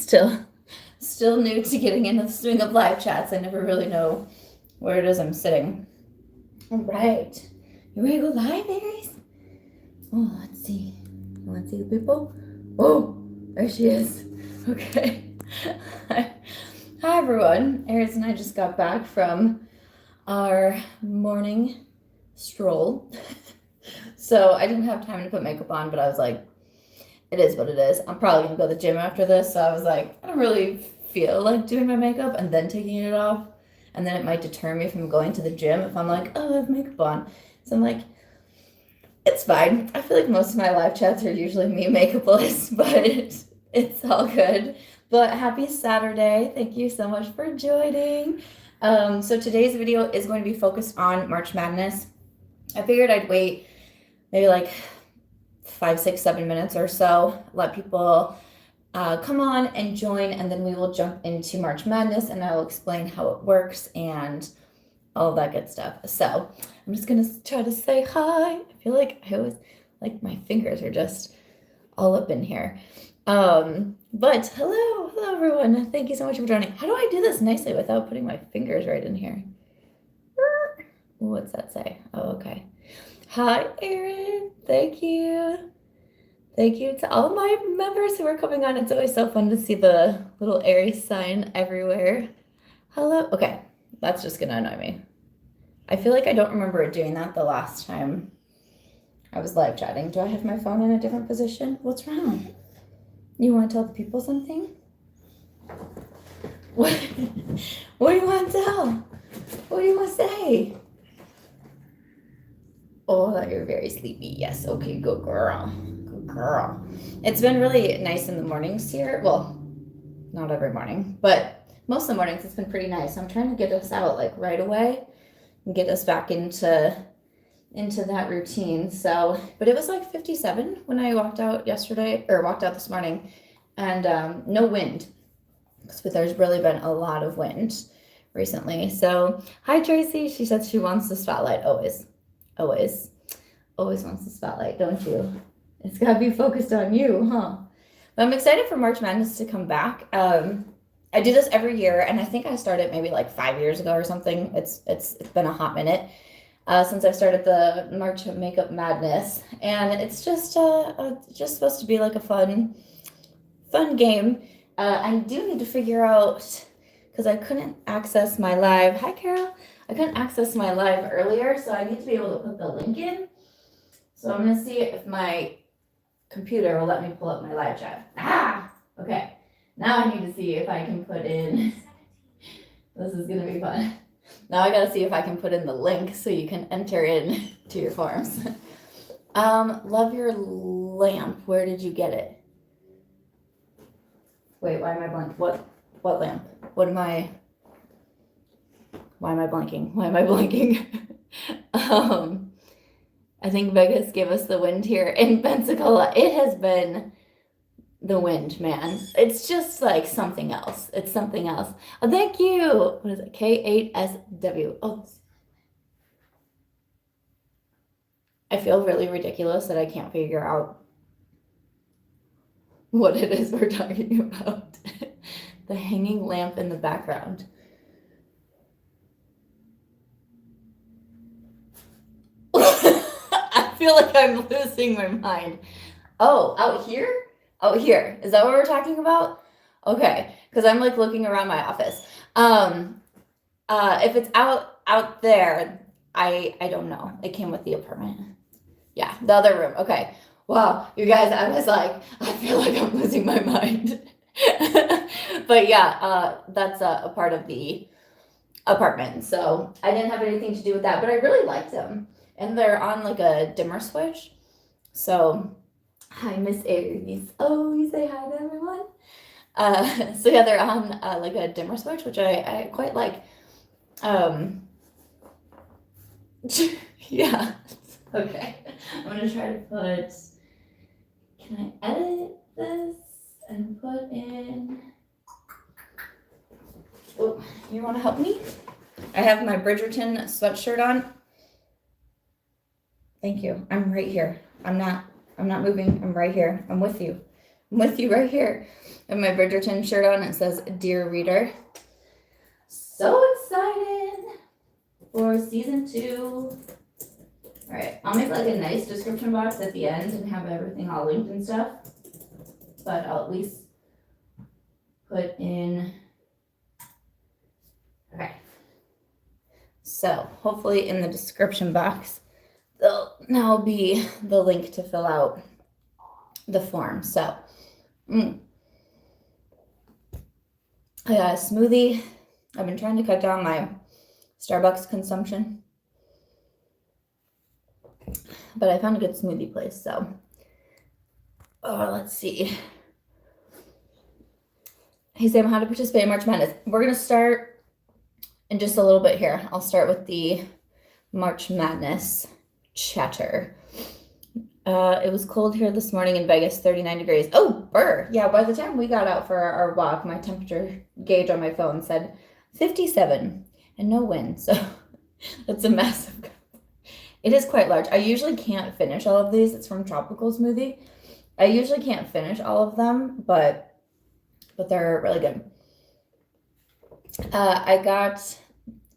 still new to getting into the swing of live chats. I never really know where it is I'm sitting. All right. You ready to go live, Aries? Oh, let's see. Let's see the people. Oh, there she is. Okay. Hi, everyone. Aries and I just got back from our morning stroll. So I didn't have time to put makeup on, but I was like, it is what it is. I'm probably going to go to the gym after this. So I was like, I don't really feel like doing my makeup and then taking it off. And then it might deter me from going to the gym if I'm like, oh, I have makeup on. So I'm like, it's fine. I feel like most of my live chats are usually me makeupless, but it's all good. But happy Saturday. Thank you so much for joining. So today's video is going to be focused on March Madness. I figured I'd wait maybe like 5, 6, 7 minutes or so, let people come on and join, and then we will jump into March Madness and I'll explain how it works and all that good stuff. So I'm just gonna try to say hi. I feel like I always, like my fingers are just all up in here. But hello everyone. Thank you so much for joining. How do I do this nicely without putting my fingers right in here? What's that say? Oh, okay. Hi, Erin. Thank you. Thank you to all my members who are coming on. It's always so fun to see the little Aries sign everywhere. Hello. Okay, that's just gonna annoy me. I feel like I don't remember doing that the last time I was live chatting. Do I have my phone in a different position? What's wrong? You want to tell the people something? What do you want to tell? What do you want to say? Oh, that you're very sleepy. Yes. Okay, good girl. Good girl. It's been really nice in the mornings here. Well, not every morning, but most of the mornings it's been pretty nice. I'm trying to get us out like right away and get us back into that routine. So, but it was like 57 when I walked out this morning, and no wind. But there's really been a lot of wind recently. So, hi Tracy. She said she wants the spotlight always. Always wants the spotlight, don't you? It's got to be focused on you, huh? But I'm excited for March Madness to come back. I do this every year, and I think I started maybe like 5 years ago or something. It's been a hot minute since I started the March Makeup Madness, and it's just supposed to be like a fun game. I do need to figure out, because I couldn't access my live. Hi, Carol. I couldn't access my live earlier, so I need to be able to put the link in. So I'm gonna see if my computer will let me pull up my live chat. Okay. Now I need to see if I can put in, this is gonna be fun. Now I gotta see if I can put in the link so you can enter in to your forms. Love your lamp. Where did you get it? Wait, why am I blank? What lamp? Why am I blanking? I think Vegas gave us the wind here in Pensacola. It has been the wind, man. It's just like something else. It's something else. Oh, thank you. What is it? K8SW. Oh, I feel really ridiculous that I can't figure out what it is we're talking about. The hanging lamp in the background. I feel like I'm losing my mind. Oh, out here? Out here. Is that what we're talking about? Okay, because I'm like looking around my office. If it's out there, I don't know. It came with the apartment. Yeah, the other room. Okay. Wow, you guys, I was like, I feel like I'm losing my mind. But yeah, that's a part of the apartment. So I didn't have anything to do with that, but I really liked them. And they're on like a dimmer switch. So, hi, Miss Aries. Oh, you say hi to everyone. So yeah, they're on like a dimmer switch, which I quite like. Yeah. Okay. I'm gonna try to put. Can I edit this and put in? Oh, you want to help me? I have my Bridgerton sweatshirt on. Thank you. I'm right here. I'm not moving. I'm right here. I'm with you. with you right here. I have my Bridgerton shirt on. It says, Dear Reader. So excited for season 2. All right, I'll make like a nice description box at the end and have everything all linked and stuff. But I'll at least put in, okay. So hopefully in the description box, there'll now be the link to fill out the form. So, I got a smoothie. I've been trying to cut down my Starbucks consumption, but I found a good smoothie place. So, let's see. Hey Sam, how to participate in March Madness? We're gonna start in just a little bit here. I'll start with the March Madness chatter. It was cold here this morning in Vegas, 39 degrees. Oh, burr. Yeah, by the time we got out for our walk, my temperature gauge on my phone said 57 and no wind. So that's a massive. It is quite large. I usually can't finish all of these. It's from Tropical Smoothie. I usually can't finish all of them, but they're really good.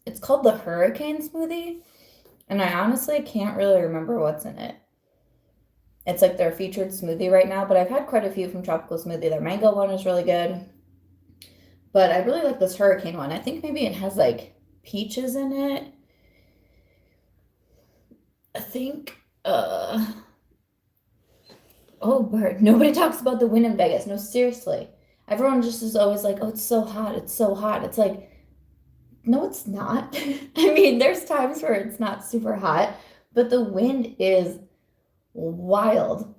It's called the Hurricane Smoothie, and I honestly can't really remember what's in it. It's like their featured smoothie right now, but I've had quite a few from Tropical Smoothie. Their mango one is really good, but I really like this hurricane one. I think maybe it has like peaches in it. I think, oh, bird. Nobody talks about the wind in Vegas. No, seriously. Everyone just is always like, oh, it's so hot. It's so hot. It's like, no, it's not. I mean, there's times where it's not super hot, but the wind is wild.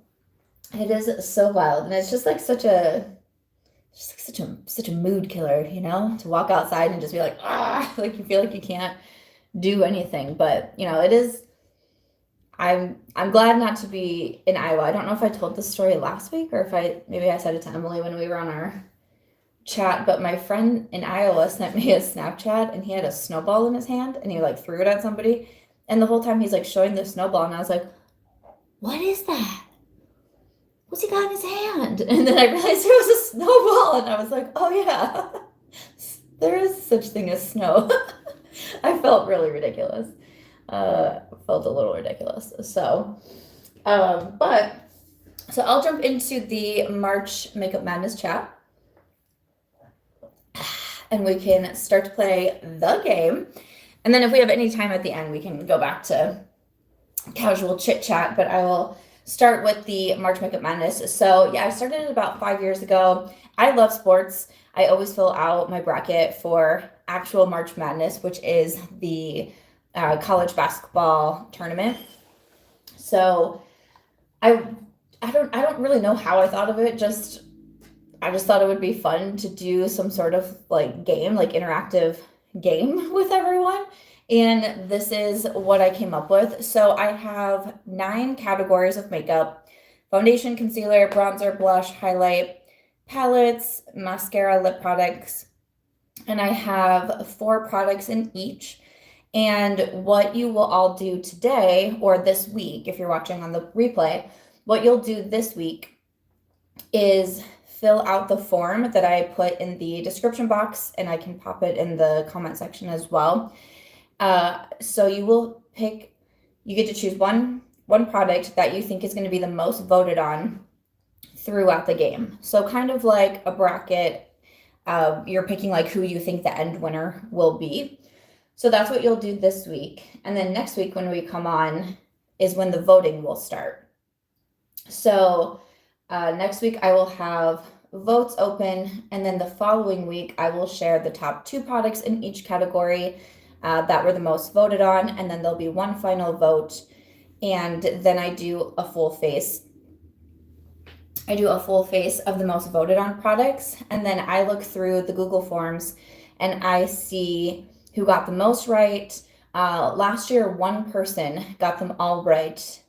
It is so wild, and it's just like such a mood killer, you know, to walk outside and just be like, like you feel like you can't do anything. But you know, it is. I'm glad not to be in Iowa. I don't know if I told this story last week or if maybe I said it to Emily when we were on our chat, but my friend in Iowa sent me a Snapchat and he had a snowball in his hand and he like threw it at somebody, and the whole time he's like showing the snowball, and I was like, what is that? What's he got in his hand? And then I realized it was a snowball, and I was like, oh yeah, there is such thing as snow. I felt really ridiculous. Felt a little ridiculous. So, so I'll jump into the March Makeup Madness chat, and we can start to play the game. And then if we have any time at the end, we can go back to casual chit chat, but I will start with the March Makeup Madness. So yeah, I started it about 5 years ago. I love sports. I always fill out my bracket for actual March Madness, which is the college basketball tournament. So I don't really know how I thought of it. I just thought it would be fun to do some sort of like game, like interactive game with everyone. And this is what I came up with. So I have 9 categories of makeup: foundation, concealer, bronzer, blush, highlight, palettes, mascara, lip products. And I have 4 products in each. And what you will all do today or this week, if you're watching on the replay, what you'll do this week is fill out the form that I put in the description box, and I can pop it in the comment section as well. So you get to choose one product that you think is going to be the most voted on throughout the game. So kind of like a bracket, you're picking like who you think the end winner will be. So that's what you'll do this week. And then next week when we come on is when the voting will start. So next week I will have votes open, and then the following week I will share the top 2 products in each category that were the most voted on, and then there'll be one final vote, and then I do a full face. I do a full face of the most voted on products, and then I look through the Google Forms and I see who got the most right. Last year, one person got them all right.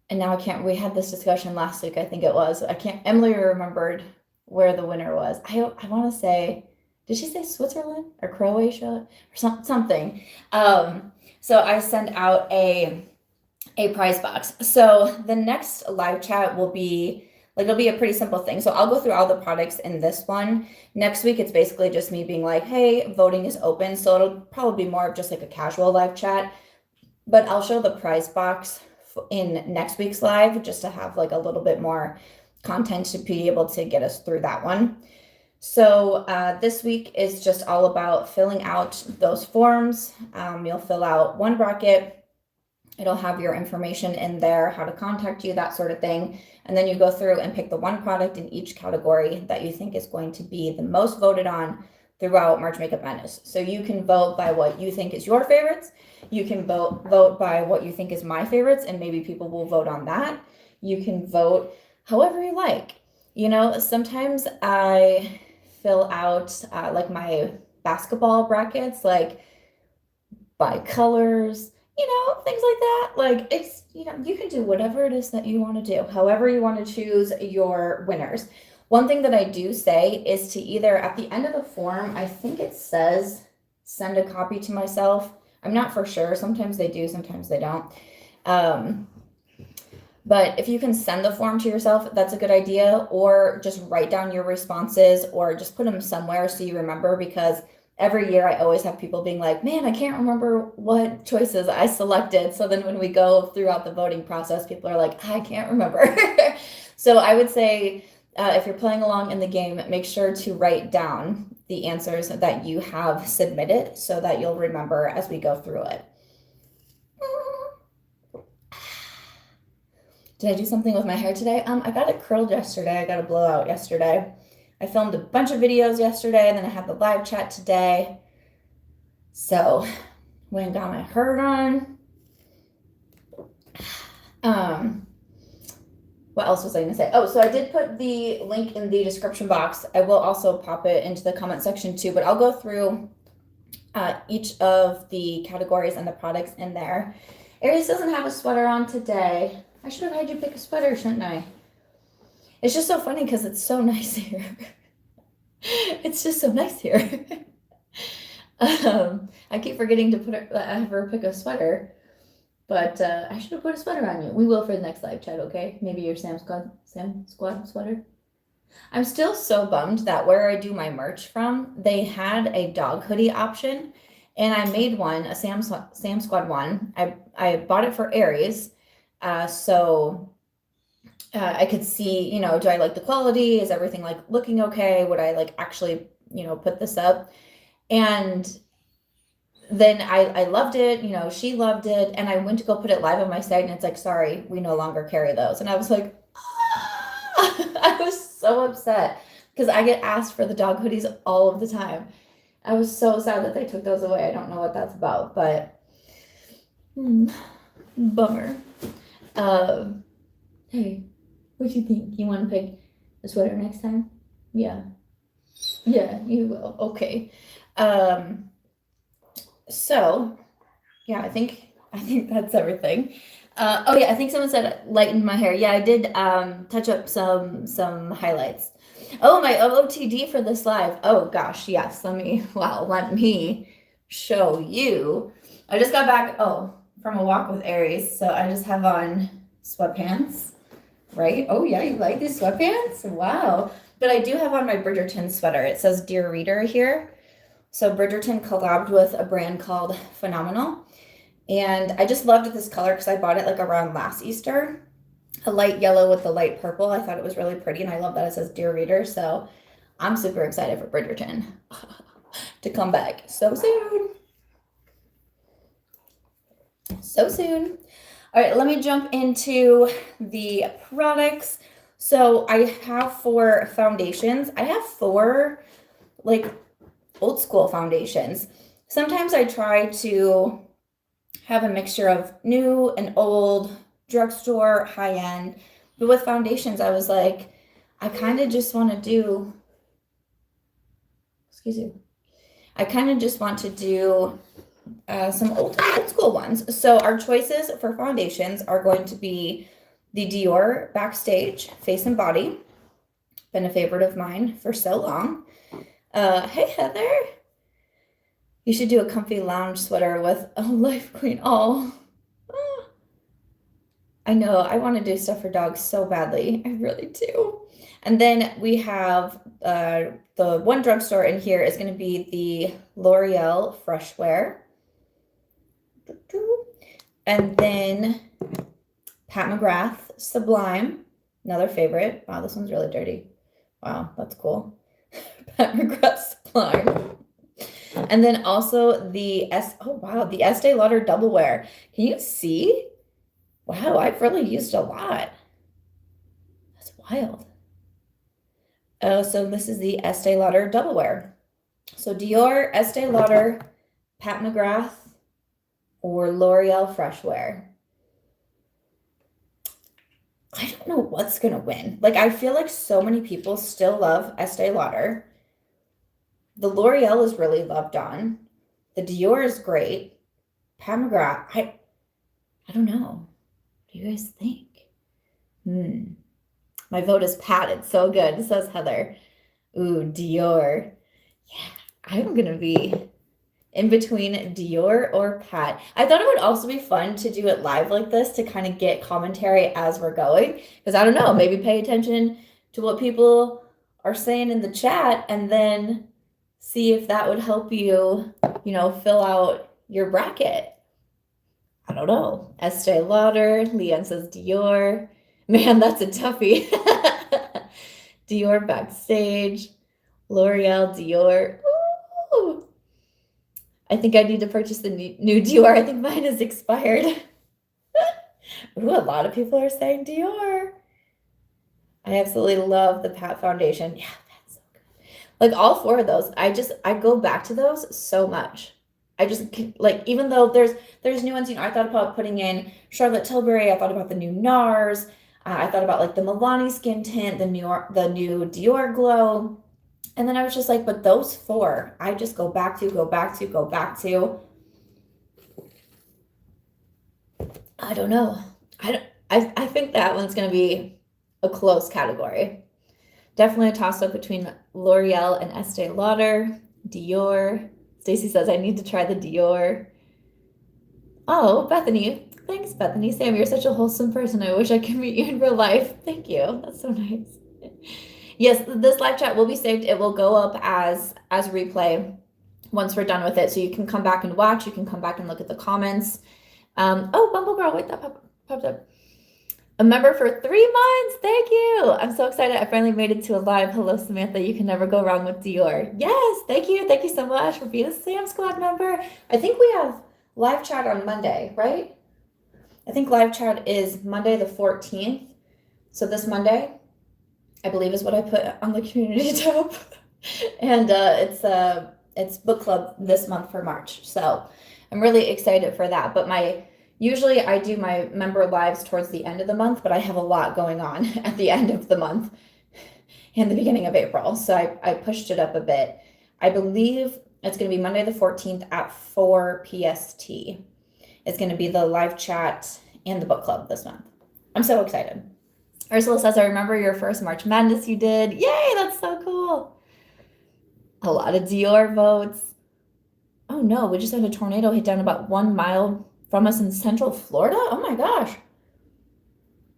And now we had this discussion last week, I think it was. Emily remembered where the winner was. I want to say, did she say Switzerland or Croatia or something? So I sent out a prize box. So the next live chat will be Like it'll be a pretty simple thing. So I'll go through all the products in this one. Next week, it's basically just me being like, hey, voting is open. So it'll probably be more of just like a casual live chat, but I'll show the prize box in next week's live just to have like a little bit more content to be able to get us through that one. So this week is just all about filling out those forms. You'll fill out one bracket. It'll have your information in there, how to contact you, that sort of thing. And then you go through and pick the one product in each category that you think is going to be the most voted on throughout March Makeup Madness. So you can vote by what you think is your favorites. You can vote by what you think is my favorites, and maybe people will vote on that. You can vote however you like. You know, sometimes I fill out like my basketball brackets, like by colors, you know, things like that. Like it's, you know, you can do whatever it is that you want to do, however you want to choose your winners. One thing that I do say is to either at the end of the form, I think it says send a copy to myself. I'm not for sure. Sometimes they do, sometimes they don't. But if you can send the form to yourself, that's a good idea, or just write down your responses or just put them somewhere so you remember, because every year I always have people being like, man, I can't remember what choices I selected. So then when we go throughout the voting process, people are like, I can't remember. So I would say if you're playing along in the game, make sure to write down the answers that you have submitted so that you'll remember as we go through it. Did I do something with my hair today? I got it curled yesterday. I got a blowout yesterday. I filmed a bunch of videos yesterday, and then I had the live chat today. So went and got my hair done. What else was I going to say? Oh, so I did put the link in the description box. I will also pop it into the comment section too, but I'll go through each of the categories and the products in there. Aries doesn't have a sweater on today. I should have had you pick a sweater, shouldn't I? It's just so funny because it's so nice here. It's just so nice here. I keep forgetting to have her pick a sweater, but I should have put a sweater on you. We will for the next live chat, okay? Maybe your SamSquad sweater. I'm still so bummed that where I do my merch from, they had a dog hoodie option, and I made one, a SamSquad one. I bought it for Aries. So I could see, you know, do I like the quality? Is everything like looking okay? Would I like actually, you know, put this up? And then I loved it, you know, she loved it. And I went to go put it live on my site, and it's like, sorry, we no longer carry those. And I was like, I was so upset because I get asked for the dog hoodies all of the time. I was so sad that they took those away. I don't know what that's about, but bummer. Hey, what do you think? You want to pick a sweater next time? Yeah, you will. Okay. So yeah, I think that's everything. Oh yeah, I think someone said lighten my hair. Yeah, I did touch up some highlights. Oh, my OOTD for this live. Oh gosh, yes. Let me show you. I just got back from a walk with Aries, so I just have on sweatpants, right? Oh yeah, you like these sweatpants? Wow. But I do have on my Bridgerton sweater. It says Dear Reader here. So Bridgerton collabed with a brand called Phenomenal. And I just loved this color because I bought it like around last Easter. A light yellow with the light purple. I thought it was really pretty, and I love that it says Dear Reader. So I'm super excited for Bridgerton to come back so soon. So soon. All right, let me jump into the products. So I have 4 foundations. I have 4 like old school foundations. Sometimes I try to have a mixture of new and old, drugstore, high-end. But with foundations, I was like, I kind of just want to do, I kind of just want to do some old school ones. So our choices for foundations are going to be the Dior Backstage Face and Body. Been a favorite of mine for so long. Hey, Heather. You should do a comfy lounge sweater with a Life Queen. Oh, I know, I want to do stuff for dogs so badly. I really do. And then we have the one drugstore in here is going to be the L'Oreal Fresh Wear. And then Pat McGrath Sublime, another favorite. Wow, this one's really dirty. Wow, that's cool. Pat McGrath Sublime. And then also the the Estee Lauder Double Wear. Can you see? Wow, I've really used a lot. That's wild. Oh, so this is the Estee Lauder Double Wear. So Dior, Estee Lauder, Pat McGrath, or L'Oreal Fresh Wear. I don't know what's gonna win. Like, I feel like so many people still love Estee Lauder. The L'Oreal is really loved on. The Dior is great. Pat McGrath, I don't know. What do you guys think? My vote is Pat. It's so good, says Heather. Ooh, Dior. Yeah, I'm gonna be in between Dior or Pat. I thought it would also be fun to do it live like this to kind of get commentary as we're going. Because I don't know, maybe pay attention to what people are saying in the chat and then see if that would help you, fill out your bracket. I don't know. Estee Lauder, Leanne says Dior. Man, that's a toughie. Dior Backstage, L'Oreal, Dior. Ooh. I think I need to purchase the new Dior. I think mine is expired. Ooh, a lot of people are saying Dior. I absolutely love the Pat foundation. Yeah, that's so good. Like all four of those, I go back to those so much. I just like, even though there's new ones, I thought about putting in Charlotte Tilbury. I thought about the new NARS. I thought about like the Milani skin tint, the new Dior glow. And then I was just like, but those four, I just go back to. I don't know. I think that one's going to be a close category. Definitely a toss-up between L'Oreal and Estee Lauder. Dior. Stacy says, I need to try the Dior. Oh, Bethany. Thanks, Bethany. Sam, you're such a wholesome person. I wish I could meet you in real life. Thank you. That's so nice. Yes, this live chat will be saved. It will go up as replay once we're done with it. So you can come back and watch. You can come back and look at the comments. Oh, Bumble Girl, wait, that popped up. A member for 3 months. Thank you. I'm so excited. I finally made it to a live. Hello, Samantha. You can never go wrong with Dior. Yes, thank you. Thank you so much for being a SamSquad member. I think we have live chat on Monday, right? I think live chat is Monday the 14th. So this Monday, I believe, is what I put on the community tab. And it's book club this month for March. So I'm really excited for that. But usually I do my member lives towards the end of the month, but I have a lot going on at the end of the month and the beginning of April. So I pushed it up a bit. I believe it's going to be Monday the 14th at 4 PST. It's going to be the live chat and the book club this month. I'm so excited. Ursula says, I remember your first March Madness you did. Yay, that's so cool. A lot of Dior votes. Oh no, we just had a tornado hit down about 1 mile from us in Central Florida. Oh my gosh.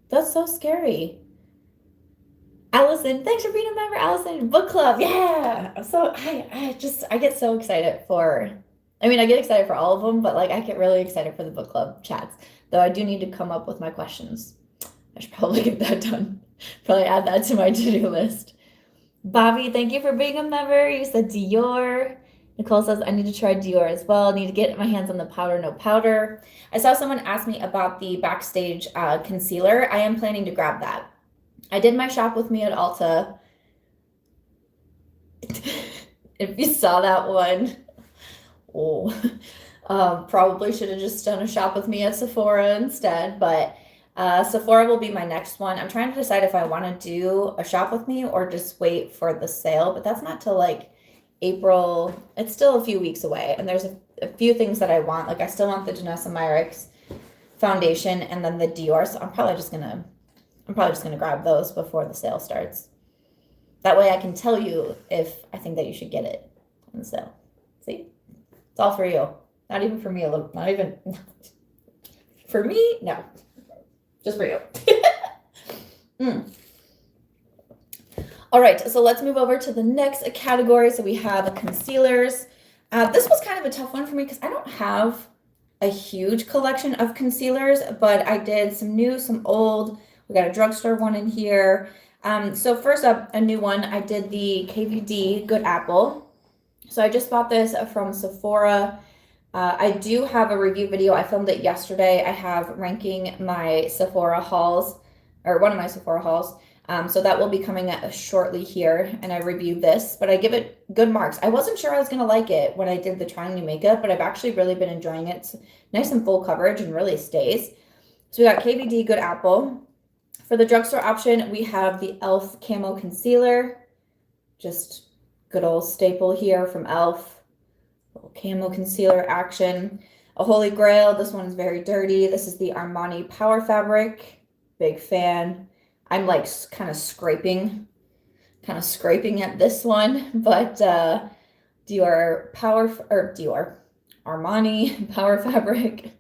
That's so scary. Allison, thanks for being a member, Allison. Book club, yeah. So I get so excited I get excited for all of them, but like I get really excited for the book club chats. Though I do need to come up with my questions. I should probably get that done. Probably add that to my to-do list. Bobby, thank you for being a member. You said Dior. Nicole says, I need to try Dior as well. Need to get my hands on the powder, no powder. I saw someone ask me about the Backstage concealer. I am planning to grab that. I did my shop with me at Ulta. If you saw that one, probably should have just done a shop with me at Sephora instead, but Sephora will be my next one. I'm trying to decide if I want to do a shop with me or just wait for the sale, but that's not till like April. It's still a few weeks away, and there's a few things that I want. Like I still want the Janessa Myricks foundation and then the Dior, so I'm probably just gonna grab those before the sale starts. That way I can tell you if I think that you should get it on the sale. See? It's all for you. Not even for me, not even for me, no. Just for you. Mm. All right, so let's move over to the next category. So we have concealers. This was kind of a tough one for me because I don't have a huge collection of concealers, but I did some new, some old. We got a drugstore one in here. So first up, a new one, I did the KVD Good Apple. So I just bought this from Sephora. I do have a review video. I filmed it yesterday. I have ranking my Sephora hauls, or one of my Sephora hauls. So that will be coming shortly here, and I reviewed this, but I give it good marks. I wasn't sure I was going to like it when I did the trying new makeup, but I've actually really been enjoying it. It's nice and full coverage and really stays. So we got KVD Good Apple. For the drugstore option, we have the e.l.f. Camo Concealer. Just good old staple here from e.l.f. Little camo concealer action. A holy grail. This one is very dirty. This is the Armani Power Fabric. Big fan. I'm like kind of scraping at this one, but Dior Armani Power Fabric.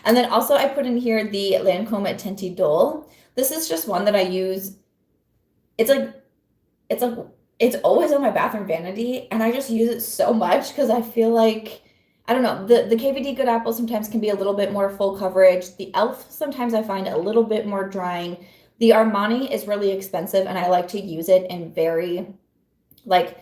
And then also I put in here the Lancome Teint Idole. This is just one that I use. It's always on my bathroom vanity, and I just use it so much because I feel like, I don't know, the KVD Good Apple sometimes can be a little bit more full coverage. The e.l.f. sometimes I find a little bit more drying. The Armani is really expensive, and I like to use it in very like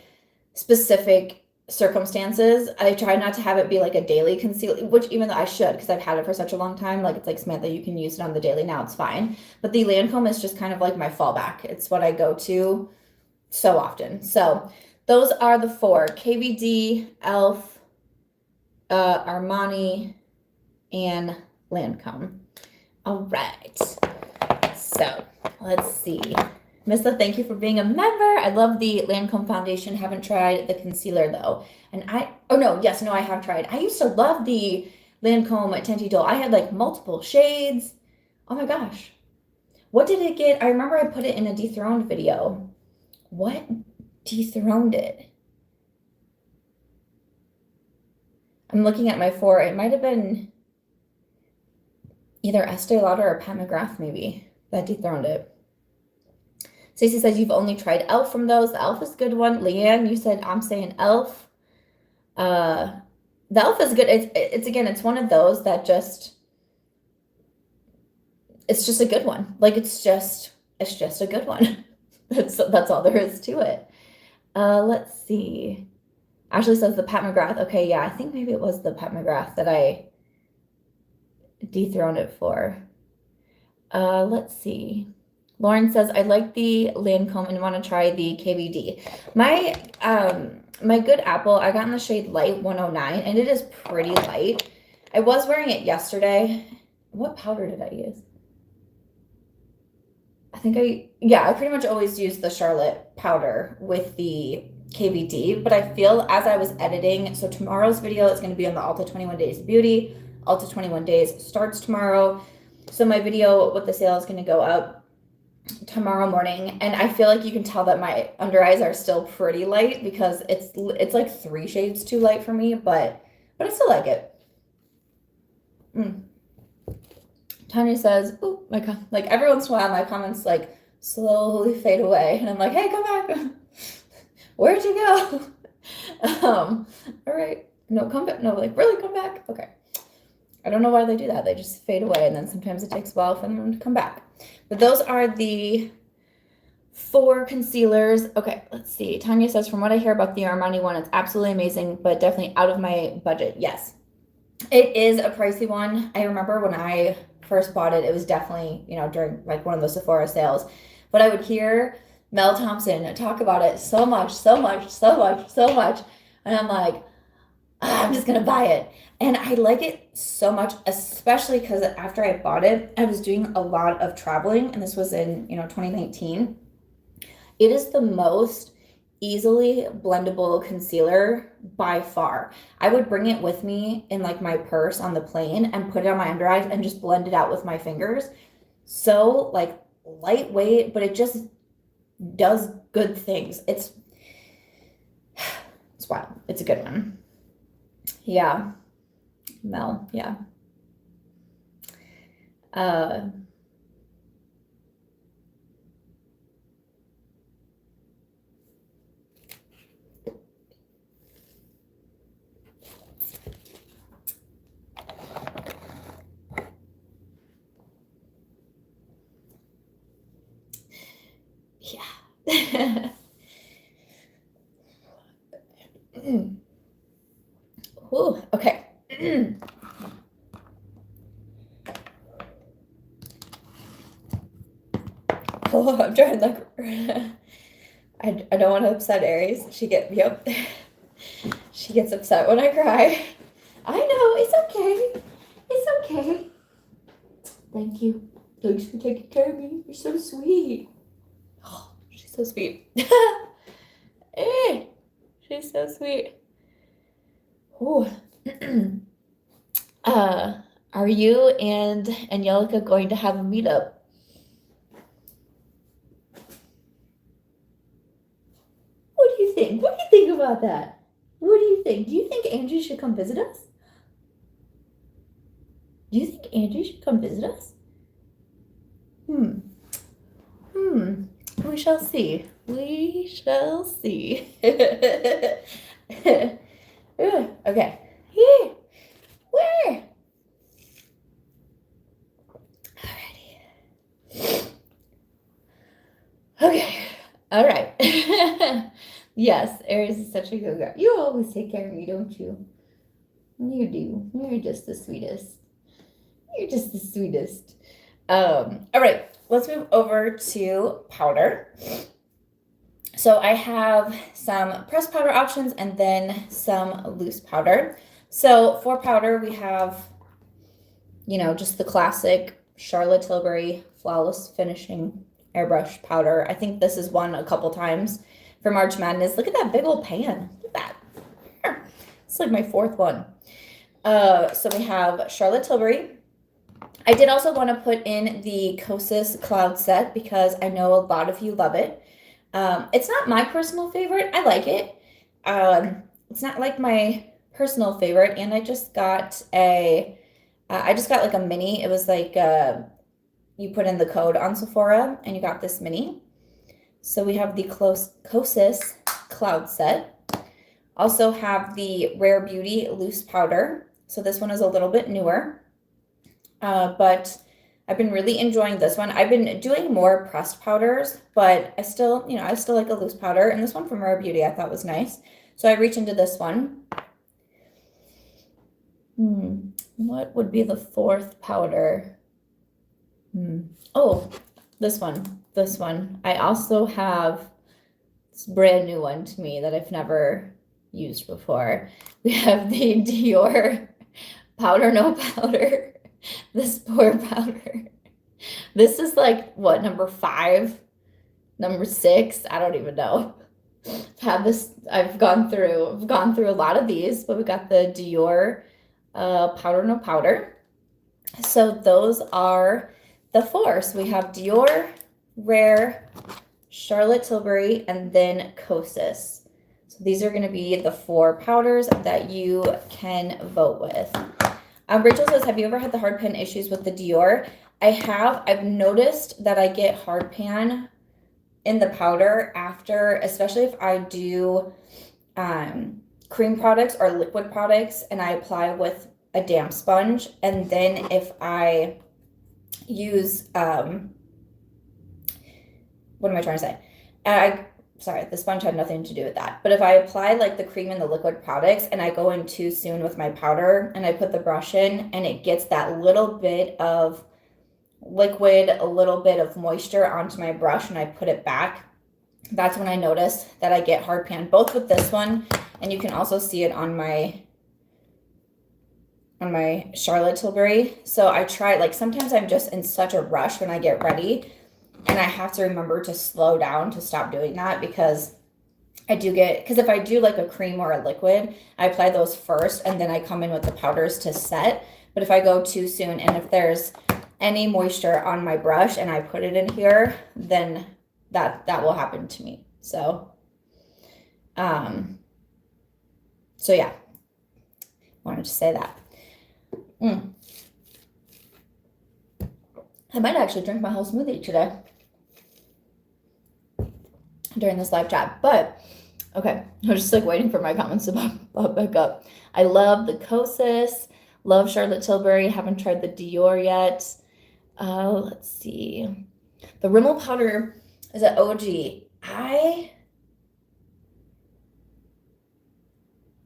specific circumstances. I try not to have it be like a daily concealer, which even though I should, because I've had it for such a long time. Like, it's like, Samantha, you can use it on the daily now, it's fine. But the Lancome is just kind of like my fallback. It's what I go to so often. So those are the four: KVD, e.l.f., Armani, and Lancome. All right, so let's see. Missa, thank you for being a member. I love the Lancome foundation. Haven't tried the concealer though. And I have tried. I used to love the Lancome Teint Idole. I had like multiple shades. Oh my gosh. What did it get? I remember I put it in a dethroned video. What dethroned it? I'm looking at my four. It might have been either Estee Lauder or Pat McGrath maybe that dethroned it. Stacey says you've only tried e.l.f. from those. The e.l.f. is a good one. Leanne, you said I'm saying e.l.f. The e.l.f. is good. It's one of those that it's just a good one. Like, it's just a good one. That's all there is to it. Let's see. Ashley says the Pat McGrath. Okay, yeah, I think maybe it was the Pat McGrath that I dethroned it for. Let's see. Lauren says, I like the Lancome and want to try the KVD. My Good Apple, I got in the shade Light 109, and it is pretty light. I was wearing it yesterday. What powder did I use? I pretty much always use the Charlotte powder with the KVD, but I feel as I was editing, so tomorrow's video is going to be on the Ulta 21 Days Beauty. Ulta 21 Days starts tomorrow. So my video with the sale is going to go up tomorrow morning, and I feel like you can tell that my under eyes are still pretty light because it's like 3 shades too light for me, but I still like it. Tanya says, "Oh my God!" Like, every once in a while, my comments like slowly fade away, and I'm like, "Hey, come back! Where'd you go?" All right, no, come back. No, like, really, come back. Okay. I don't know why they do that. They just fade away, and then sometimes it takes a while for them to come back. But those are the 4 concealers. Okay, let's see. Tanya says, from what I hear about the Armani one, it's absolutely amazing, but definitely out of my budget. Yes, it is a pricey one. I remember when I first bought it, it was definitely, during like one of those Sephora sales. But I would hear Mel Thompson talk about it so much. And I'm like, I'm just going to buy it. And I like it so much, especially because after I bought it, I was doing a lot of traveling, and this was in, 2019. It is the most easily blendable concealer by far. I would bring it with me in like my purse on the plane and put it on my under eyes and just blend it out with my fingers. So like lightweight, but it just does good things. It's wild. It's a good one. Yeah. Mel, yeah. Uh, yeah. Ooh, okay. Oh, I'm trying like I don't want to upset Aries. Yep. She gets upset when I cry. I know, it's okay. It's okay. Thank you. Thanks for taking care of me. You're so sweet. Oh, she's so sweet. She's so sweet. Ooh. Are you and Angelica going to have a meetup? What do you think? What do you think about that? What do you think? Do you think Angie should come visit us? Do you think Angie should come visit us? We shall see. We shall see. Okay. Here. Where? Alrighty. Okay. All right. Yes, Aries is such a good girl. You always take care of me, don't you? You do. You're just the sweetest. You're just the sweetest. All right. Let's move over to powder. So I have some pressed powder options and then some loose powder. So for powder, we have, just the classic Charlotte Tilbury Flawless Finishing Airbrush powder. I think this is one a couple times for March Madness. Look at that big old pan. Look at that. It's like my fourth one. So we have Charlotte Tilbury. I did also want to put in the Kosas Cloud Set because I know a lot of you love it. It's not my personal favorite. I like it. It's not like my personal favorite, and I just got like a mini. It was like you put in the code on Sephora, and you got this mini. So we have the Kosas Cloud Set. Also have the Rare Beauty Loose Powder. So this one is a little bit newer. But I've been really enjoying this one. I've been doing more pressed powders, but I still like a loose powder. And this one from Rare Beauty I thought was nice. So I reach into this one. What would be the fourth powder? Oh, this one. I also have this brand new one to me that I've never used before. We have the Dior Powder No Powder. This Pore Powder. This is like what, number 5, number 6? I don't even know. I've gone through a lot of these, but we got the Dior Powder No Powder. So those are the 4. So we have Dior, Rare, Charlotte Tilbury, and then Kosas. So these are going to be the 4 powders that you can vote with. Rachel says, have you ever had the hard pan issues with the Dior? I have. I've noticed that I get hard pan in the powder after, especially if I do cream products or liquid products and I apply with a damp sponge. And then if I use, what am I trying to say? Sorry, the sponge had nothing to do with that. But if I apply like the cream and the liquid products and I go in too soon with my powder and I put the brush in and it gets that little bit of liquid, a little bit of moisture onto my brush and I put it back, that's when I notice that I get hard pan, both with this one, and you can also see it on my Charlotte Tilbury. So I try, like sometimes I'm just in such a rush when I get ready and I have to remember to slow down to stop doing that because because if I do like a cream or a liquid, I apply those first and then I come in with the powders to set. But if I go too soon and if there's any moisture on my brush and I put it in here, then that will happen to me. So yeah, wanted to say that. I might actually drink my whole smoothie today during this live chat. But okay, I'm just like waiting for my comments to pop back up. I love the Kosas. Love Charlotte Tilbury. Haven't tried the Dior yet. Let's see. The Rimmel powder is at OG. I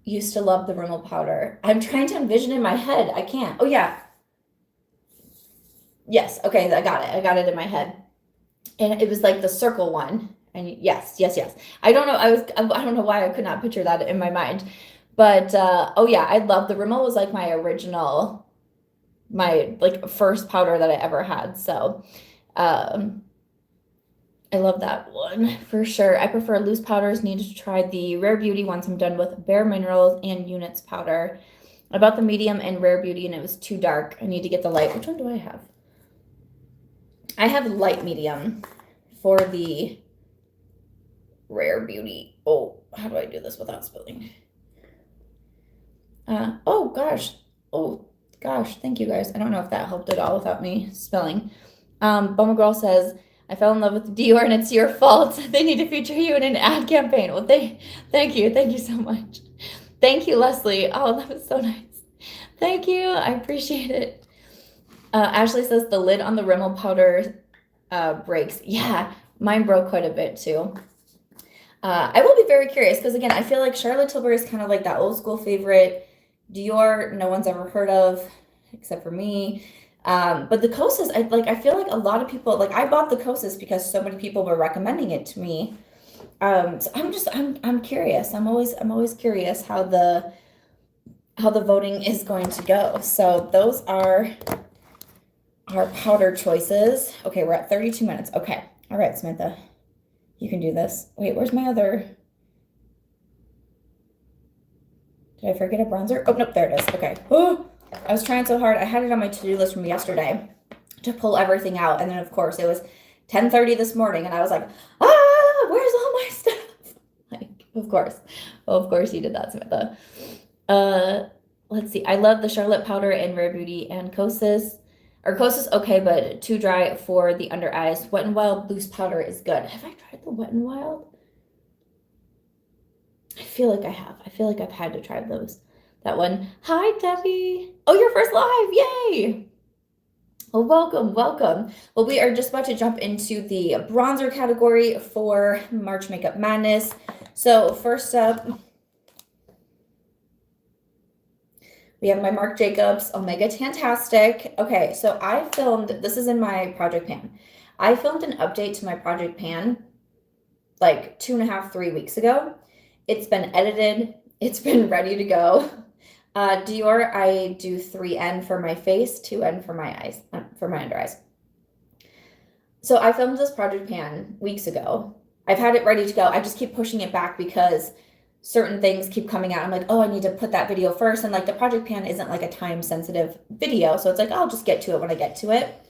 used to love the Rimmel powder. I'm trying to envision in my head. I can't. Oh, yeah. Yes. Okay, I got it. I got it in my head. And it was like the circle one. And yes. I don't know. I don't know why I could not picture that in my mind. But oh yeah, I love the Rimmel was like my original, my like first powder that I ever had. So I love that one for sure. I prefer loose powders. Need to try the Rare Beauty once I'm done with Bare Minerals and Units powder. I bought the medium and Rare Beauty and it was too dark. I need to get the light. Which one do I have? I have light medium for the Rare Beauty. Oh, how do I do this without spilling? Oh gosh, thank you guys. I don't know if that helped at all without me spilling. Bummer Girl says, I fell in love with Dior and it's your fault. They need to feature you in an ad campaign. Well, thank you so much. Thank you, Leslie. Oh, that was so nice. Thank you, I appreciate it. Ashley says the lid on the Rimmel powder breaks. Yeah, mine broke quite a bit too. I will be very curious because again, I feel like Charlotte Tilbury is kind of like that old school favorite. Dior, no one's ever heard of except for me. But the Kosas, I feel like a lot of people, like I bought the Kosas because so many people were recommending it to me. So I'm curious. I'm always curious how the voting is going to go. So those are our powder choices. Okay, we're at 32 minutes. Okay. All right, Samantha. You can do this. Wait, where's my other? Did I forget a bronzer? Oh, nope, there it is. Okay. Oh, I was trying so hard. I had it on my to-do list from yesterday to pull everything out. And then, of course, it was 10:30 this morning. And I was like, where's all my stuff? Like, of course you did that, Samantha. Let's see. I love the Charlotte powder and Rare Beauty and Kosas. Or Kosas, okay, but too dry for the under eyes. Wet n Wild loose powder is good. Have I tried the Wet n Wild? I feel like I have. I feel like I've had to try that one. Hi, Debbie. Oh, your first live. Yay. Well, welcome. Well, we are just about to jump into the bronzer category for March Makeup Madness. So first up, we have my Marc Jacobs Omega Tantastic. Okay, so I filmed, this is in my project pan. I filmed an update to my project pan like 2.5, 3 weeks ago. It's been edited. It's been ready to go. Dior, I do 3N for my face, 2N for my eyes, for my under eyes. So I filmed this project pan weeks ago. I've had it ready to go. I just keep pushing it back because certain things keep coming out. I'm like, oh, I need to put that video first. And like the project pan isn't like a time sensitive video. So it's like, I'll just get to it when I get to it.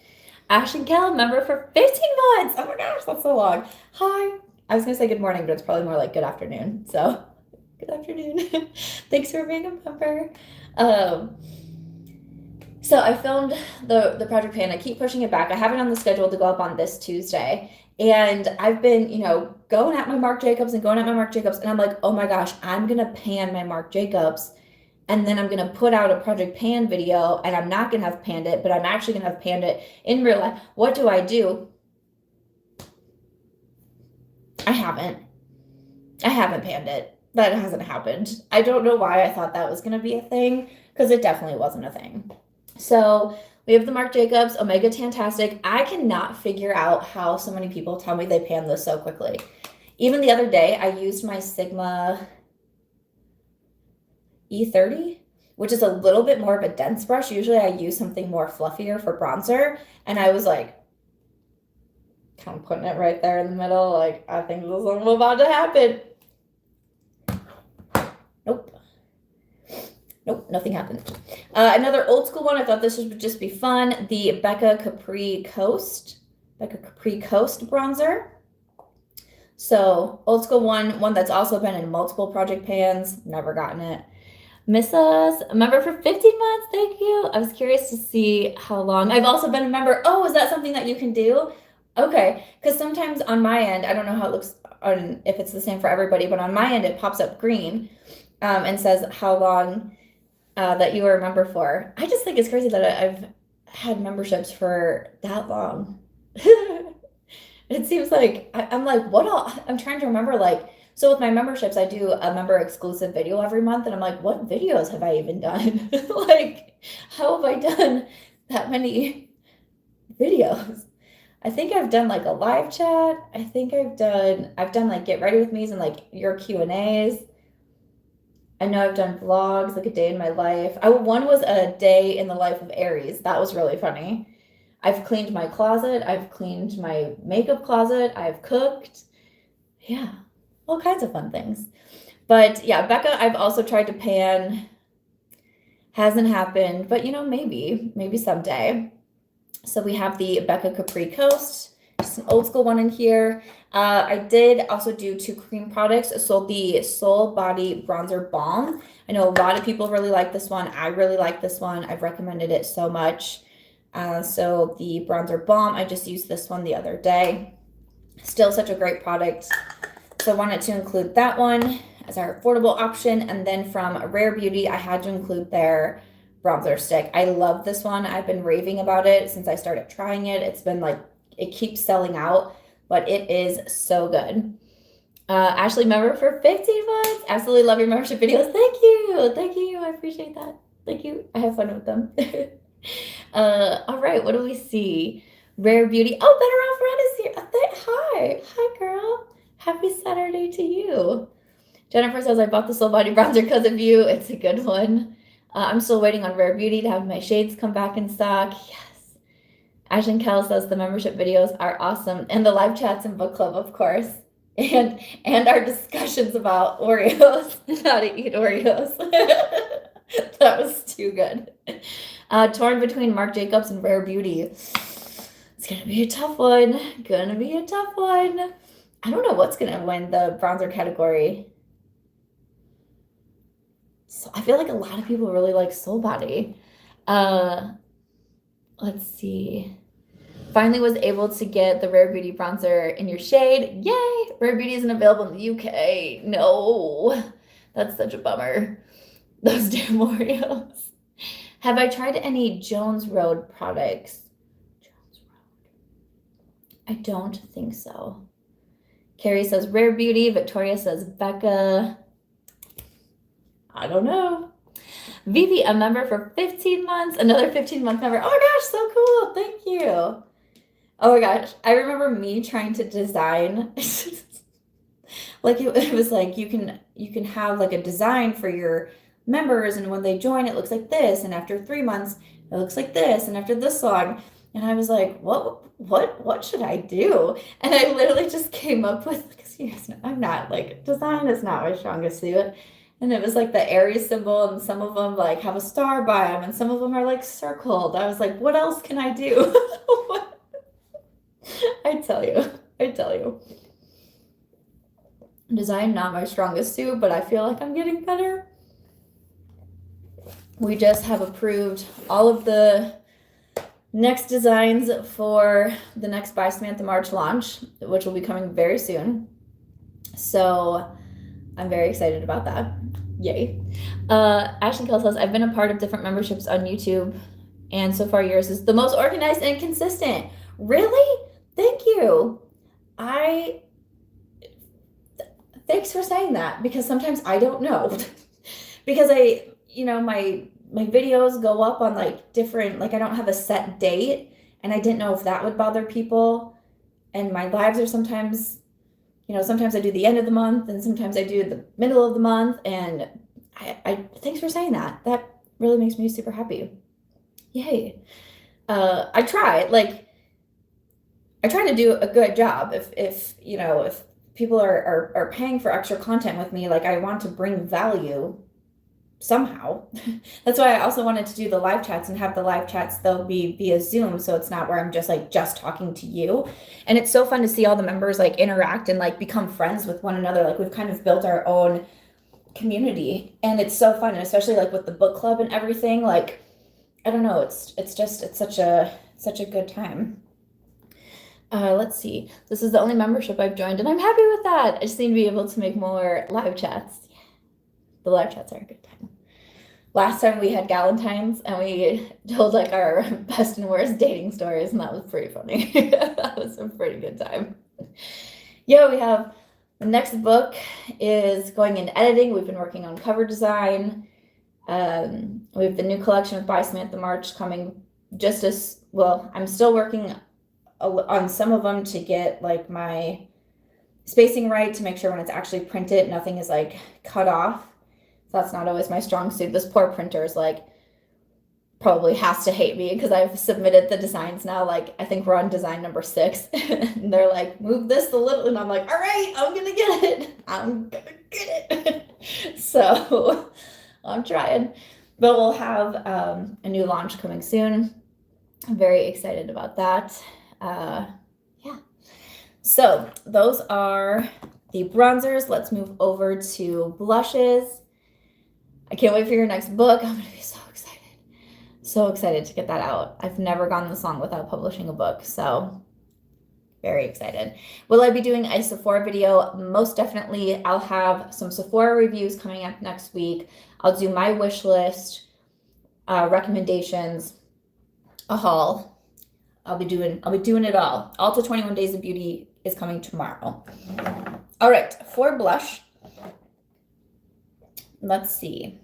Ashton Kell, member for 15 months. Oh my gosh, that's so long. Hi. I was going to say good morning, but it's probably more like good afternoon. So good afternoon. Thanks for being a member. So I filmed the project pan. I keep pushing it back. I have it on the schedule to go up on this Tuesday. And I've been, going at my Marc Jacobs. And I'm like, oh my gosh, I'm going to pan my Marc Jacobs. And then I'm going to put out a project pan video. And I'm not going to have panned it, but I'm actually going to have panned it in real life. What do? I haven't panned it. That hasn't happened. I don't know why I thought that was going to be a thing, because it definitely wasn't a thing. So we have the Marc Jacobs Omega Tantastic. I cannot figure out how so many people tell me they pan this so quickly. Even the other day, I used my Sigma E30, which is a little bit more of a dense brush. Usually I use something more fluffier for bronzer. And I was like, kind of putting it right there in the middle. Like, I think this is about to happen. Nope, nothing happened. Another old school one. I thought this would just be fun. The Becca Capri Coast bronzer. So old school one that's also been in multiple project pans. Never gotten it. Miss us, a member for 15 months. Thank you. I was curious to see how long. I've also been a member. Oh, is that something that you can do? Okay, because sometimes on my end, I don't know how it looks on if it's the same for everybody, but on my end it pops up green and says how long that you were a member for. I just think it's crazy that I've had memberships for that long. It seems like I'm like, what all? I'm trying to remember, like, so with my memberships, I do a member exclusive video every month, and I'm like, what videos have I even done? Like, how have I done that many videos? I think I've done like a live chat. I think I've done like get ready with me's and like your Q&As. I know I've done vlogs, like a day in my life. One was a day in the life of Aries. That was really funny. I've cleaned my closet. I've cleaned my makeup closet. I've cooked. Yeah, all kinds of fun things. But yeah, Becca, I've also tried to pan. Hasn't happened, but you know, maybe someday. So we have the Becca Capri Coast, just an old school one in here. I did also do 2 cream products. So the Soul Body Bronzer Balm. I know a lot of people really like this one. I really like this one. I've recommended it so much. So the Bronzer Balm, I just used this one the other day. Still such a great product. So I wanted to include that one as our affordable option. And then from Rare Beauty, I had to include their bronzer stick. I love this one. I've been raving about it since I started trying it. It's been like, it keeps selling out, but it is so good. Ashley, member for 15 months. Absolutely love your membership videos. Thank you. Thank you. I appreciate that. Thank you. I have fun with them. All right. What do we see? Rare Beauty. Oh, Better Off Red is here. Hi. Hi, girl. Happy Saturday to you. Jennifer says, I bought the Soul Body Bronzer because of you. It's a good one. I'm still waiting on Rare Beauty to have my shades come back in stock. Yes. Ashlyn Kell says the membership videos are awesome. And the live chats and book club, of course. And our discussions about Oreos, how to eat Oreos. That was too good. Torn between Marc Jacobs and Rare Beauty. It's going to be a tough one. I don't know what's going to win the bronzer category. So I feel like a lot of people really like Soul Body. Let's see. Finally was able to get the Rare Beauty bronzer in your shade. Yay! Rare Beauty isn't available in the UK. No. That's such a bummer. Those damn Oreos. Have I tried any Jones Road products? Jones Road. I don't think so. Carrie says Rare Beauty. Victoria says Becca. I don't know. Vivi, a member for 15 months. Another 15-month member. Oh my gosh, so cool. Thank you. Oh my gosh. I remember me trying to design. Like it was like you can have like a design for your members, and when they join it looks like this, and after 3 months it looks like this, and after this long. And I was like, what should I do? And I literally just came up with, because you guys know, I'm not like, design is not my strongest suit. And it was like the Aries symbol, and some of them like have a star by them, and some of them are like circled. I was like, what else can I do? I tell you. Design, not my strongest suit, but I feel like I'm getting better. We just have approved all of the next designs for the next By Samantha March launch, which will be coming very soon. So I'm very excited about that. Yay. Ashley Kell says, I've been a part of different memberships on YouTube, and so far yours is the most organized and consistent. Really? Thank you. Thanks for saying that, because sometimes I don't know. Because my videos go up on like different, like I don't have a set date, and I didn't know if that would bother people. And my lives are sometimes, sometimes I do the end of the month, and sometimes I do the middle of the month. And I thanks for saying that. That really makes me super happy. Yay. I try to do a good job. If people are paying for extra content with me, like I want to bring value somehow. That's why I also wanted to do the live chats, and have the live chats, they'll be via Zoom, so it's not where I'm just talking to you. And it's so fun to see all the members like interact and like become friends with one another. Like we've kind of built our own community, and it's so fun, and especially like with the book club and everything. Like, I don't know, it's such a good time. Let's see. This is the only membership I've joined, and I'm happy with that. I just need to be able to make more live chats. The live chats are a good time. Last time we had Galentine's, and we told like our best and worst dating stories, and that was pretty funny. That was a pretty good time. Yeah, we have the next book is going in editing. We've been working on cover design. We have the new collection with By Samantha March coming just as well. I'm still working on some of them to get like my spacing right, to make sure when it's actually printed, nothing is like cut off. So that's not always my strong suit. This poor printer is like probably has to hate me because I've submitted the designs now. Like, I think we're on design number 6 and they're like, move this a little. And I'm like, all right, I'm going to get it. I'm going to get it. So I'm trying, but we'll have a new launch coming soon. I'm very excited about that. Yeah. So those are the bronzers. Let's move over to blushes. I can't wait for your next book. I'm going to be so excited. So excited to get that out. I've never gone this long without publishing a book, so very excited. Will I be doing a Sephora video? Most definitely. I'll have some Sephora reviews coming up next week. I'll do my wish list, recommendations, a haul. I'll be doing it all. Ulta 21 Days of Beauty is coming tomorrow. All right, for blush, let's see.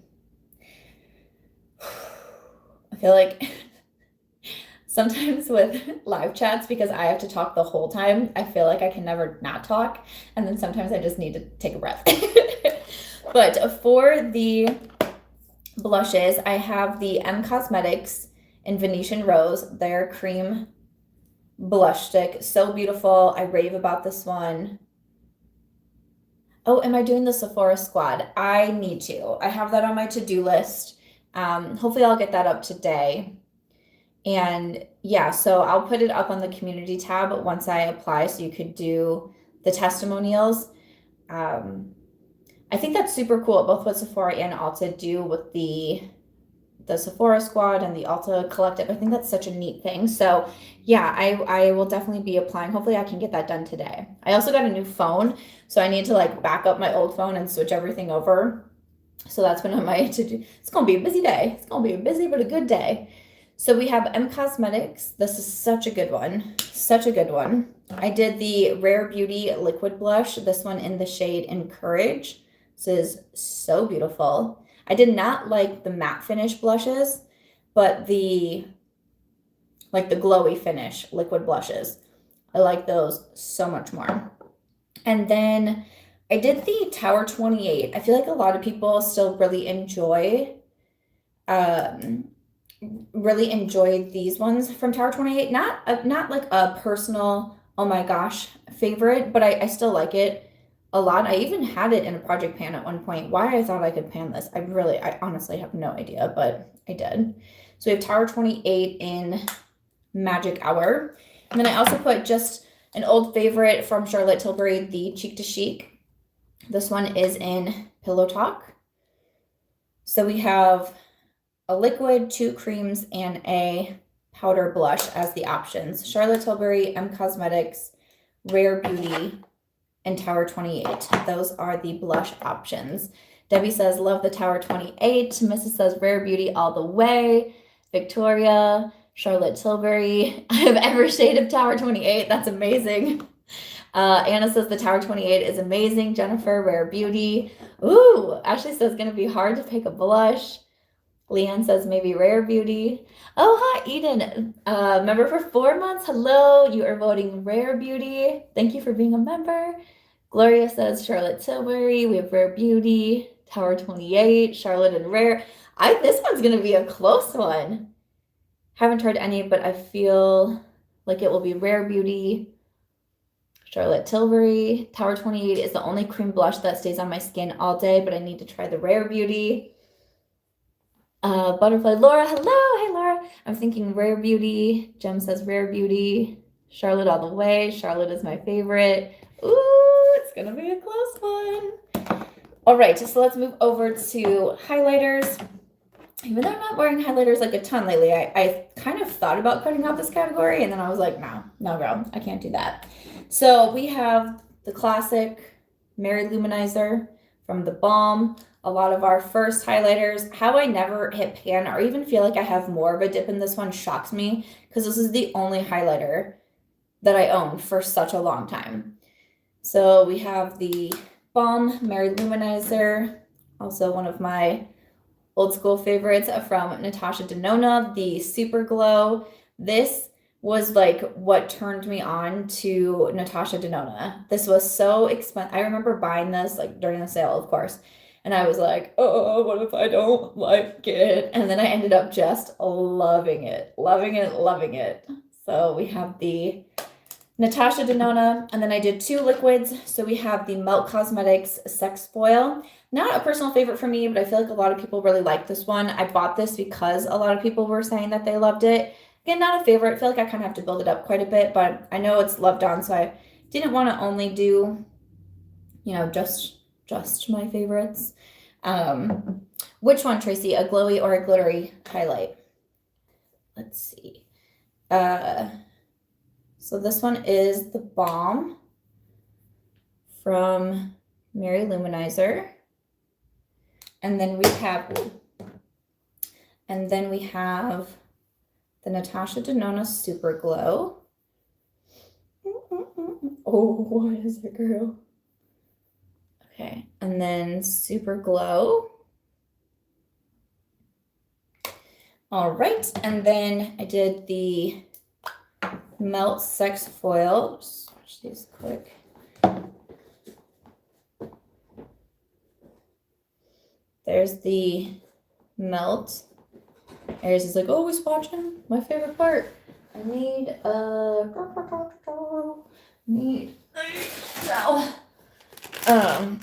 I feel like sometimes with live chats, because I have to talk the whole time, I feel like I can never not talk. And then sometimes I just need to take a breath. But for the blushes, I have the M Cosmetics in Venetian Rose, their cream blush stick. So beautiful. I rave about this one. Oh, am I doing the Sephora squad? I need to. I have that on my to-do list. Hopefully I'll get that up today. And yeah, so I'll put it up on the community tab once I apply, so you could do the testimonials. I think that's super cool, both what Sephora and Ulta do with the Sephora squad and the Ulta collective. I think that's such a neat thing. So yeah, I will definitely be applying. Hopefully I can get that done today. I also got a new phone, so I need to like back up my old phone and switch everything over. So that's been on my to-do. It's going to be a busy day. It's going to be a busy but a good day. So we have M Cosmetics. This is such a good one. Such a good one. I did the Rare Beauty liquid blush. This one in the shade Encourage. This is so beautiful. I did not like the matte finish blushes, but the glowy finish liquid blushes, I like those so much more. And then I did the Tower 28. I feel like a lot of people still really enjoy these ones from Tower 28. Not like a personal, oh my gosh, favorite, but I still like it a lot. I even had it in a project pan at one point. Why I thought I could pan this, I honestly have no idea, but I did. So we have Tower 28 in Magic Hour. And then I also put just an old favorite from Charlotte Tilbury, the Cheek to Chic. This one is in Pillow Talk. So we have a liquid, 2 creams, and a powder blush as the options. Charlotte Tilbury, M Cosmetics, Rare Beauty, and Tower 28. Those are the blush options. Debbie says, love the Tower 28. Mrs. says, Rare Beauty all the way. Victoria, Charlotte Tilbury. I have every shade of Tower 28. That's amazing. Anna says the Tower 28 is amazing. Jennifer, Rare Beauty. Ooh, Ashley says it's going to be hard to pick a blush. Leanne says maybe Rare Beauty. Oh, hi, Eden. Member for 4 months. Hello. You are voting Rare Beauty. Thank you for being a member. Gloria says Charlotte Tilbury. We have Rare Beauty. Tower 28. Charlotte and Rare. This one's going to be a close one. Haven't tried any, but I feel like it will be Rare Beauty. Charlotte Tilbury. Tower 28 is the only cream blush that stays on my skin all day, but I need to try the Rare Beauty. Butterfly Laura, hello. Hey, Laura. I'm thinking Rare Beauty. Jem says Rare Beauty. Charlotte all the way. Charlotte is my favorite. Ooh, it's going to be a close one. All right, so let's move over to highlighters. Even though I'm not wearing highlighters like a ton lately, I kind of thought about cutting out this category, and then I was like, no, girl, I can't do that. So we have the classic Mary Luminizer from the Balm. A lot of our first highlighters. How I never hit pan or even feel like I have more of a dip in this one shocks me, because this is the only highlighter that I owned for such a long time. So we have the Balm Mary Luminizer, also one of my old school favorites from Natasha Denona, the Super Glow. This was like what turned me on to Natasha Denona. This was so expensive. I remember buying this like during the sale, of course. And I was like, oh, what if I don't like it? And then I ended up just loving it, loving it, loving it. So we have the Natasha Denona, and then I did 2 liquids. So we have the Melt Cosmetics Sex Foil. Not a personal favorite for me, but I feel like a lot of people really like this one. I bought this because a lot of people were saying that they loved it. Again, not a favorite. I feel like I kind of have to build it up quite a bit, but I know it's loved on, so I didn't want to only do, you know, just my favorites. Which one, Tracy? A glowy or a glittery highlight? Let's see. So this one is the Balm from Mary Luminizer. And then we have the Natasha Denona Super Glow. Oh, what is it, girl? Okay, and then Super Glow. All right, and then I did the Melt Sex Foil. Just swatch these quick. There's the Melt. Aries is like, oh, we're swatching. My favorite part. I need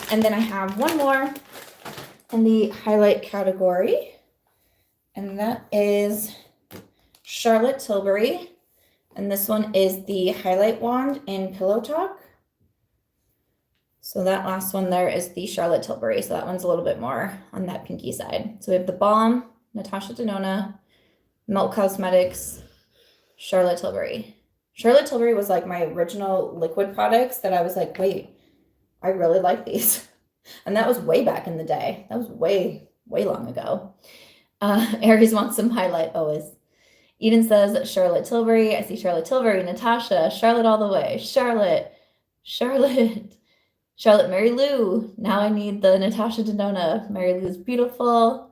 and then I have one more in the highlight category, and that is Charlotte Tilbury, and this one is the highlight wand in Pillow Talk. So that last one there is the Charlotte Tilbury, so that one's a little bit more on that pinky side. So we have the Balm, Natasha Denona, Melt Cosmetics, Charlotte Tilbury. Charlotte Tilbury was like my original liquid products that I was like, wait, I really like these. And that was way back in the day. That was way, way long ago. Aries wants some highlight always. Eden says Charlotte Tilbury. I see Charlotte Tilbury, Natasha, Charlotte all the way. Charlotte Mary Lou. Now I need the Natasha Denona. Mary Lou's beautiful.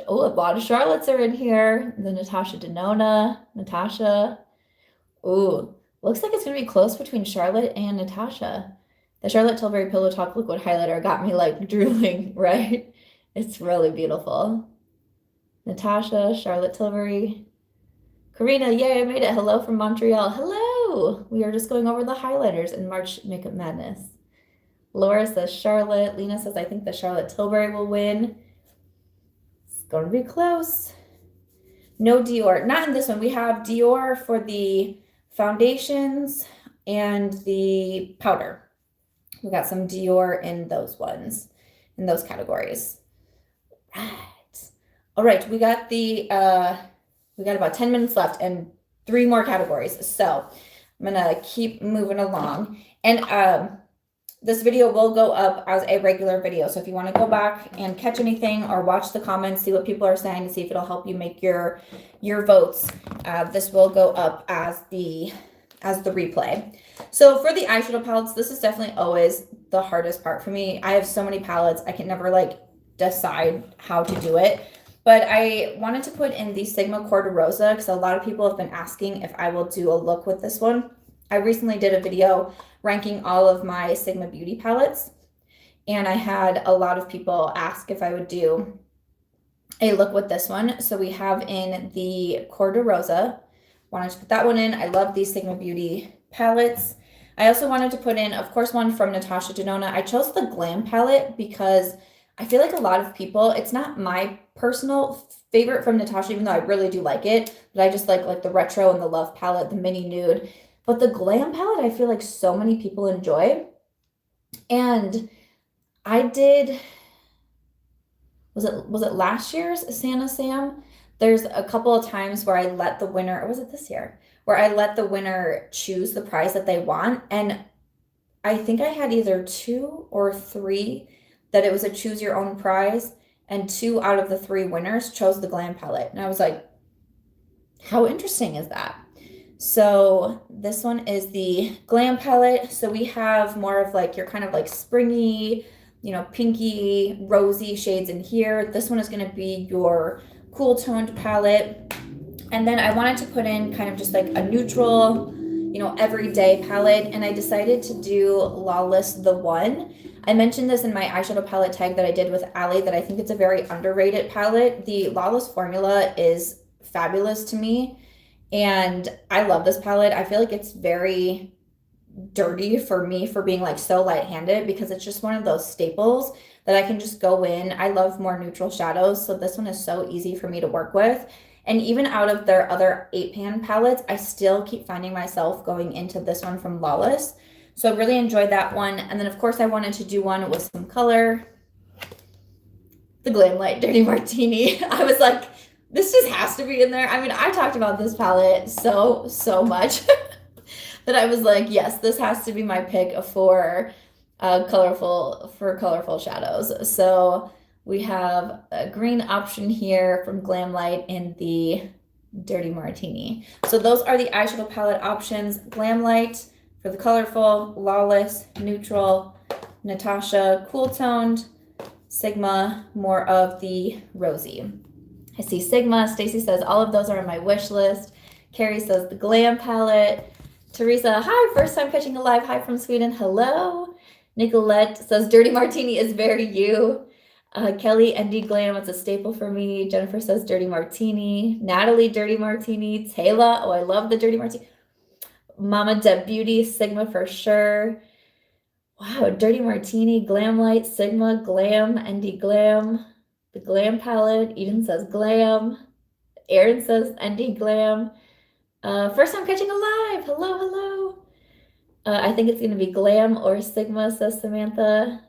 Oh, a lot of Charlottes are in here. The Natasha Denona, Natasha. Ooh, looks like it's going to be close between Charlotte and Natasha. The Charlotte Tilbury Pillow Talk Liquid Highlighter got me like drooling, right? It's really beautiful. Natasha, Charlotte Tilbury. Karina, yay, I made it. Hello from Montreal. Hello. We are just going over the highlighters in March Makeup Madness. Laura says Charlotte. Lena says, I think the Charlotte Tilbury will win. It's going to be close. No Dior. Not in this one. We have Dior for the foundations and the powder. We got some Dior in those ones, in those categories. Right. All right, we got about 10 minutes left and 3 more categories. So I'm gonna keep moving along. And this video will go up as a regular video. So if you want to go back and catch anything or watch the comments, see what people are saying to see if it'll help you make your votes, this will go up as the replay. So for the eyeshadow palettes, this is definitely always the hardest part for me. I have so many palettes, I can never like decide how to do it. But I wanted to put in the Sigma Corda Rosa because a lot of people have been asking if I will do a look with this one. I recently did a video ranking all of my Sigma Beauty palettes, and I had a lot of people ask if I would do a look with this one. So we have in the Corda Rosa. Wanted to put that one in. I love these Sigma Beauty palettes. I also wanted to put in, of course, one from Natasha Denona. I chose the Glam Palette because I feel like a lot of people, it's not my personal favorite from Natasha, even though I really do like it, but I just like the retro and the Love Palette, the mini nude. But the Glam Palette, I feel like so many people enjoy. And I did, was it last year's Santa Sam? There's a couple of times where I let the winner, or was it this year? Where I let the winner choose the prize that they want. And I think I had either 2 or 3 that it was a choose your own prize, and 2 out of the 3 winners chose the Glam Palette. And I was like, how interesting is that? So this one is the Glam Palette. So we have more of like your kind of like springy, you know, pinky, rosy shades in here. This one is going to be your cool toned palette. And then I wanted to put in kind of just like a neutral, you know, everyday palette. And I decided to do Lawless the One. I mentioned this in my eyeshadow palette tag that I did with Allie, that I think it's a very underrated palette. The Lawless formula is fabulous to me. And I love this palette. I feel like it's very dirty for me for being like so light-handed, because it's just one of those staples that I can just go in. I love more neutral shadows, so this one is so easy for me to work with. And even out of their other 8-pan palettes, I still keep finding myself going into this one from Lawless. So I really enjoyed that one. And then of course I wanted to do one with some color. The Glam Light Dirty Martini. I was like, this just has to be in there. I mean, I talked about this palette so much that I was like, yes, this has to be my pick for colorful shadows. So we have a green option here from Glam Light in the Dirty Martini. So those are the eyeshadow palette options. Glam Light for the colorful, Lawless, neutral, Natasha, cool toned, Sigma, more of the rosy. I see Sigma. Stacy says all of those are on my wish list. Carrie says the Glam Palette. Teresa, hi, first time catching a live. Hi from Sweden. Hello. Nicolette says Dirty Martini is very you. Kelly, ND Glam, it's a staple for me. Jennifer says Dirty Martini. Natalie, Dirty Martini. Taylor, oh, I love the Dirty Martini. Mama Deb Beauty, Sigma for sure. Wow, Dirty Martini, Glam Light, Sigma, Glam, ND Glam. The Glam Palette. Eden says Glam. Erin says ND Glam. First time catching a live. Hello. I think it's going to be Glam or Sigma, says Samantha.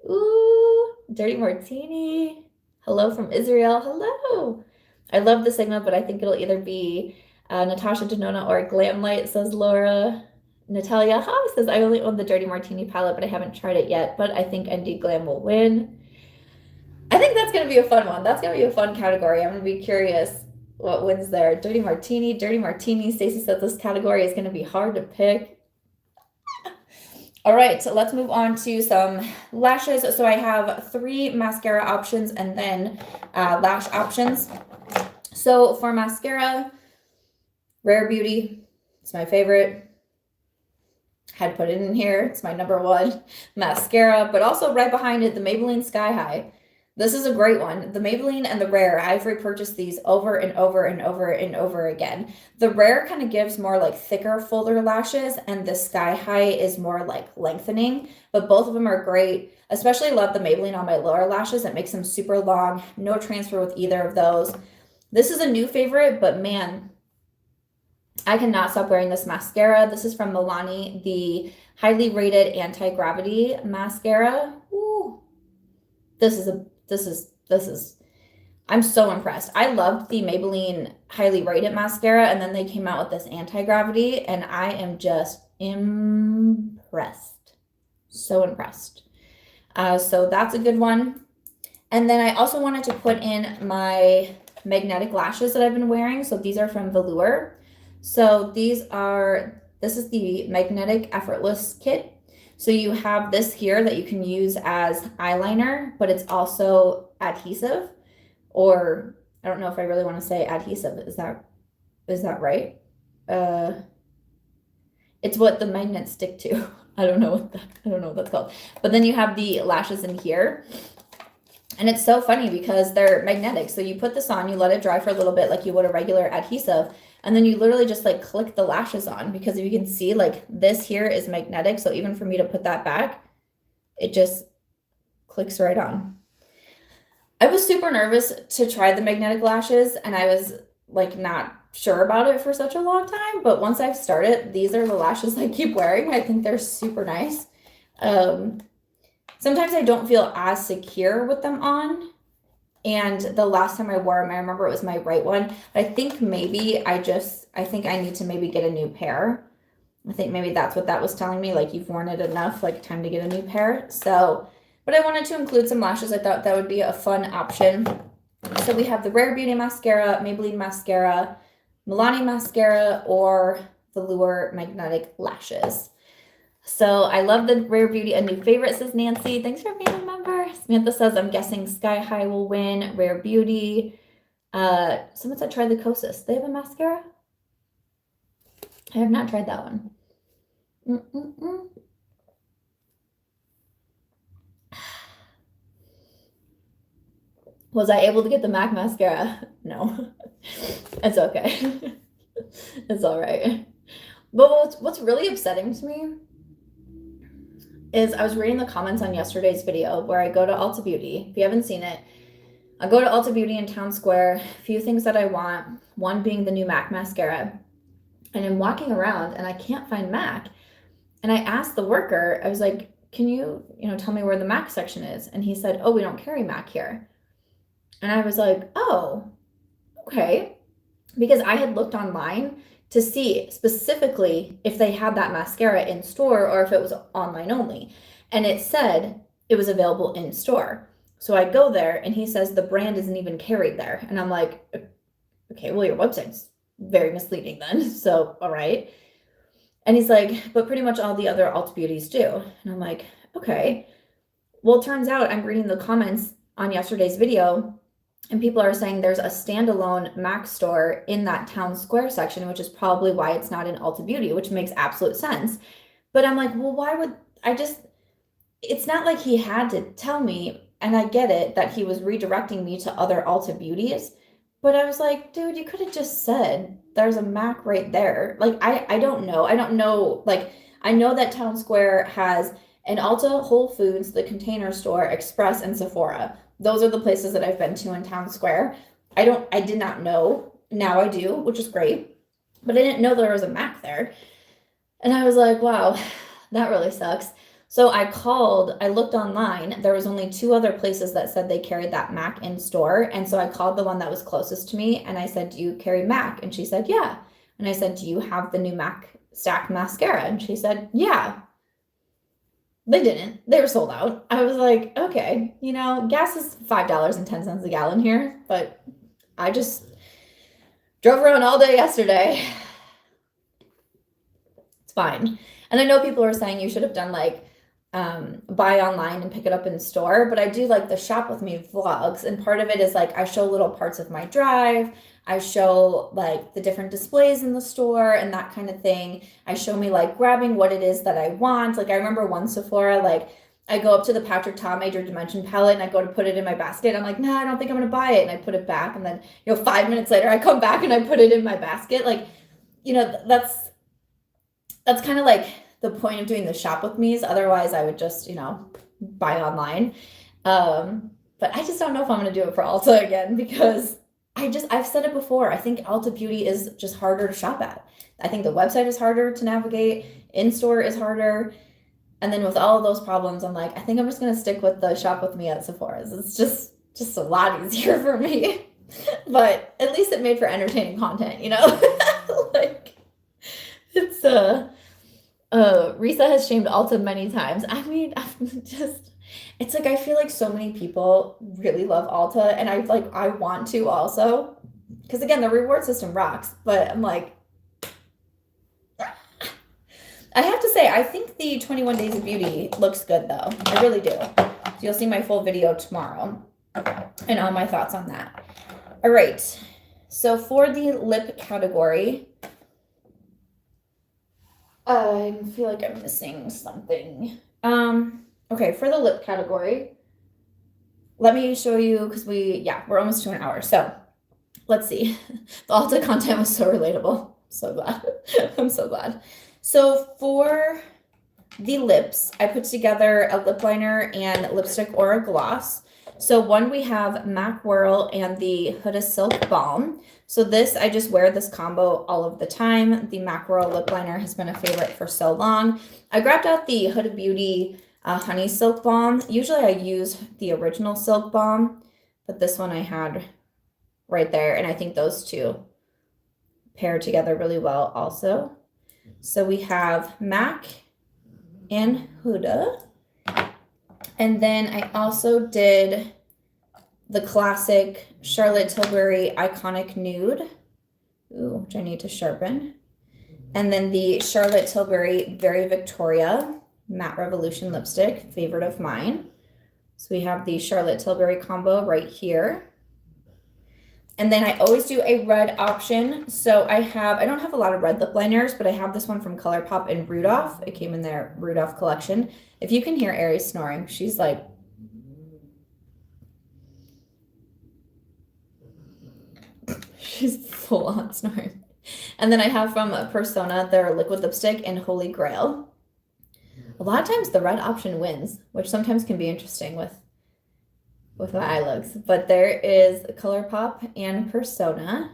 Ooh, Dirty Martini. Hello from Israel. Hello. I love the Sigma, but I think it'll either be Natasha Denona or Glam Light, says Laura. Natalia, hi, says I only own the Dirty Martini palette, but I haven't tried it yet, but I think ND Glam will win. I think that's going to be a fun one. That's going to be a fun category. I'm going to be curious what wins there. Dirty Martini. Stacey said this category is going to be hard to pick. All right, so let's move on to some lashes. So I have 3 mascara options and then lash options. So for mascara, Rare Beauty. It's my favorite. Had to put it in here. It's my #1 mascara, but also right behind it, the Maybelline Sky High. This is a great one. The Maybelline and the Rare, I've repurchased these over and over again. The Rare kind of gives more like thicker, fuller lashes, and the Sky High is more like lengthening, but both of them are great. Especially love the Maybelline on my lower lashes. It makes them super long. No transfer with either of those. This is a new favorite, but man, I cannot stop wearing this mascara. This is from Milani, the highly rated anti-gravity mascara. Ooh. This is, I'm so impressed. I loved the Maybelline highly rated mascara, and then they came out with this anti-gravity, and I am just impressed. So impressed. So that's a good one. And then I also wanted to put in my magnetic lashes that I've been wearing. So these are from Velour. So this is the Magnetic Effortless Kit. So you have this here that you can use as eyeliner, but it's also adhesive, or I don't know if I really want to say adhesive. Is that right? It's what the magnets stick to. I don't know what that's called. But then you have the lashes in here. And it's so funny because they're magnetic. So you put this on, you let it dry for a little bit like you would a regular adhesive. And then you literally just like click the lashes on, because if you can see, like this here is magnetic. So even for me to put that back, it just clicks right on. I was super nervous to try the magnetic lashes, and I was like not sure about it for such a long time. But once I've started, these are the lashes I keep wearing. I think they're super nice. sometimes I don't feel as secure with them on. And the last time I wore them, I remember it was my right one. But I think maybe I think I need to maybe get a new pair. I think maybe that's what that was telling me. Like, you've worn it enough, like time to get a new pair. So, but I wanted to include some lashes. I thought that would be a fun option. So we have the Rare Beauty mascara, Maybelline mascara, Milani mascara, or the Lure Magnetic Lashes. So I love the Rare Beauty. A new favorite, says Nancy. Thanks for being a member. Samantha says, I'm guessing Sky High will win. Rare Beauty. Someone said try the Kosas. They have a mascara? I have not tried that one. Was I able to get the MAC mascara? No. It's okay. It's all right. But what's really upsetting to me is I was reading the comments on yesterday's video where I go to Ulta Beauty. If you haven't seen it, I go to Ulta Beauty in Town Square. A few things that I want, one being the new MAC mascara. And I'm walking around and I can't find MAC. And I asked the worker, I was like, can you tell me where the MAC section is? And he said, oh, we don't carry MAC here. And I was like, oh, okay. Because I had looked online to see specifically if they had that mascara in store or if it was online only. And it said it was available in store. So I go there and he says the brand isn't even carried there. And I'm like, okay, well, your website's very misleading then. So, all right. And he's like, but pretty much all the other Ulta Beauties do. And I'm like, okay. Well, it turns out I'm reading the comments on yesterday's video and people are saying there's a standalone MAC store in that Town Square section, which is probably why it's not in Ulta Beauty, which makes absolute sense. But I'm like, well, why would it's not like he had to tell me, and I get it that he was redirecting me to other Ulta Beauties, but I was like, dude, you could have just said there's a MAC right there. Like, I don't know. Like, I know that Town Square has an Ulta, Whole Foods, the Container Store, Express, and Sephora. Those are the places that I've been to in Town Square. I did not know. Now I do, which is great. But I didn't know there was a MAC there. And I was like, wow, that really sucks. So I looked online. There was only 2 other places that said they carried that MAC in store. And so I called the one that was closest to me and I said, do you carry MAC? And she said, yeah. And I said, do you have the new MAC Stack mascara? And she said, yeah. They didn't. They were sold out. I was like, okay, gas is $5.10 a gallon here, but I just drove around all day yesterday. It's fine. And I know people are saying you should have done like buy online and pick it up in store, but I do like the shop with me vlogs, and part of it is like I show little parts of my drive. I show like the different displays in the store and that kind of thing. I show me like grabbing what it is that I want. Like I remember one Sephora, like I go up to the Patrick Ta Major Dimension palette and I go to put it in my basket. I'm like, nah, I don't think I'm going to buy it. And I put it back. And then, 5 minutes later, I come back and I put it in my basket. Like, that's kind of like the point of doing the shop with me's. Otherwise I would just, buy online. But I just don't know if I'm going to do it for Ulta again because I've said it before. I think Ulta Beauty is just harder to shop at. I think the website is harder to navigate. In-store is harder. And then with all of those problems, I'm like, I think I'm just going to stick with the shop with me at Sephora's. It's just a lot easier for me. But at least it made for entertaining content, Like, it's, Risa has shamed Ulta many times. I mean, it's like I feel like so many people really love Ulta, and I want to also, because again, the reward system rocks, but I'm like, I have to say, I think the 21 Days of Beauty looks good though. I really do. So you'll see my full video tomorrow and all my thoughts on that. All right. So for the lip category, I feel like I'm missing something. Okay, for the lip category, let me show you, because we're almost to an hour. So let's see. The Ulta content was so relatable. So glad. I'm so glad. So for the lips, I put together a lip liner and lipstick or a gloss. So one, we have MAC Whirl and the Huda Silk Balm. So this, I just wear this combo all of the time. The MAC Whirl lip liner has been a favorite for so long. I grabbed out the Huda Beauty Honey Silk Balm. Usually I use the original Silk Balm, but this one I had right there, and I think those two pair together really well also. So we have MAC and Huda. And then I also did the classic Charlotte Tilbury Iconic Nude, which I need to sharpen. And then the Charlotte Tilbury Very Victoria Matte Revolution lipstick, favorite of mine. So we have the Charlotte Tilbury combo right here. And then I always do a red option. So I don't have a lot of red lip liners, but I have this one from ColourPop in Rudolph. It came in their Rudolph collection. If you can hear Aries snoring, she's like, she's full on snoring. And then I have from Persona their liquid lipstick in Holy Grail. A lot of times the red option wins, which sometimes can be interesting with my eye looks. But there is ColourPop and Persona.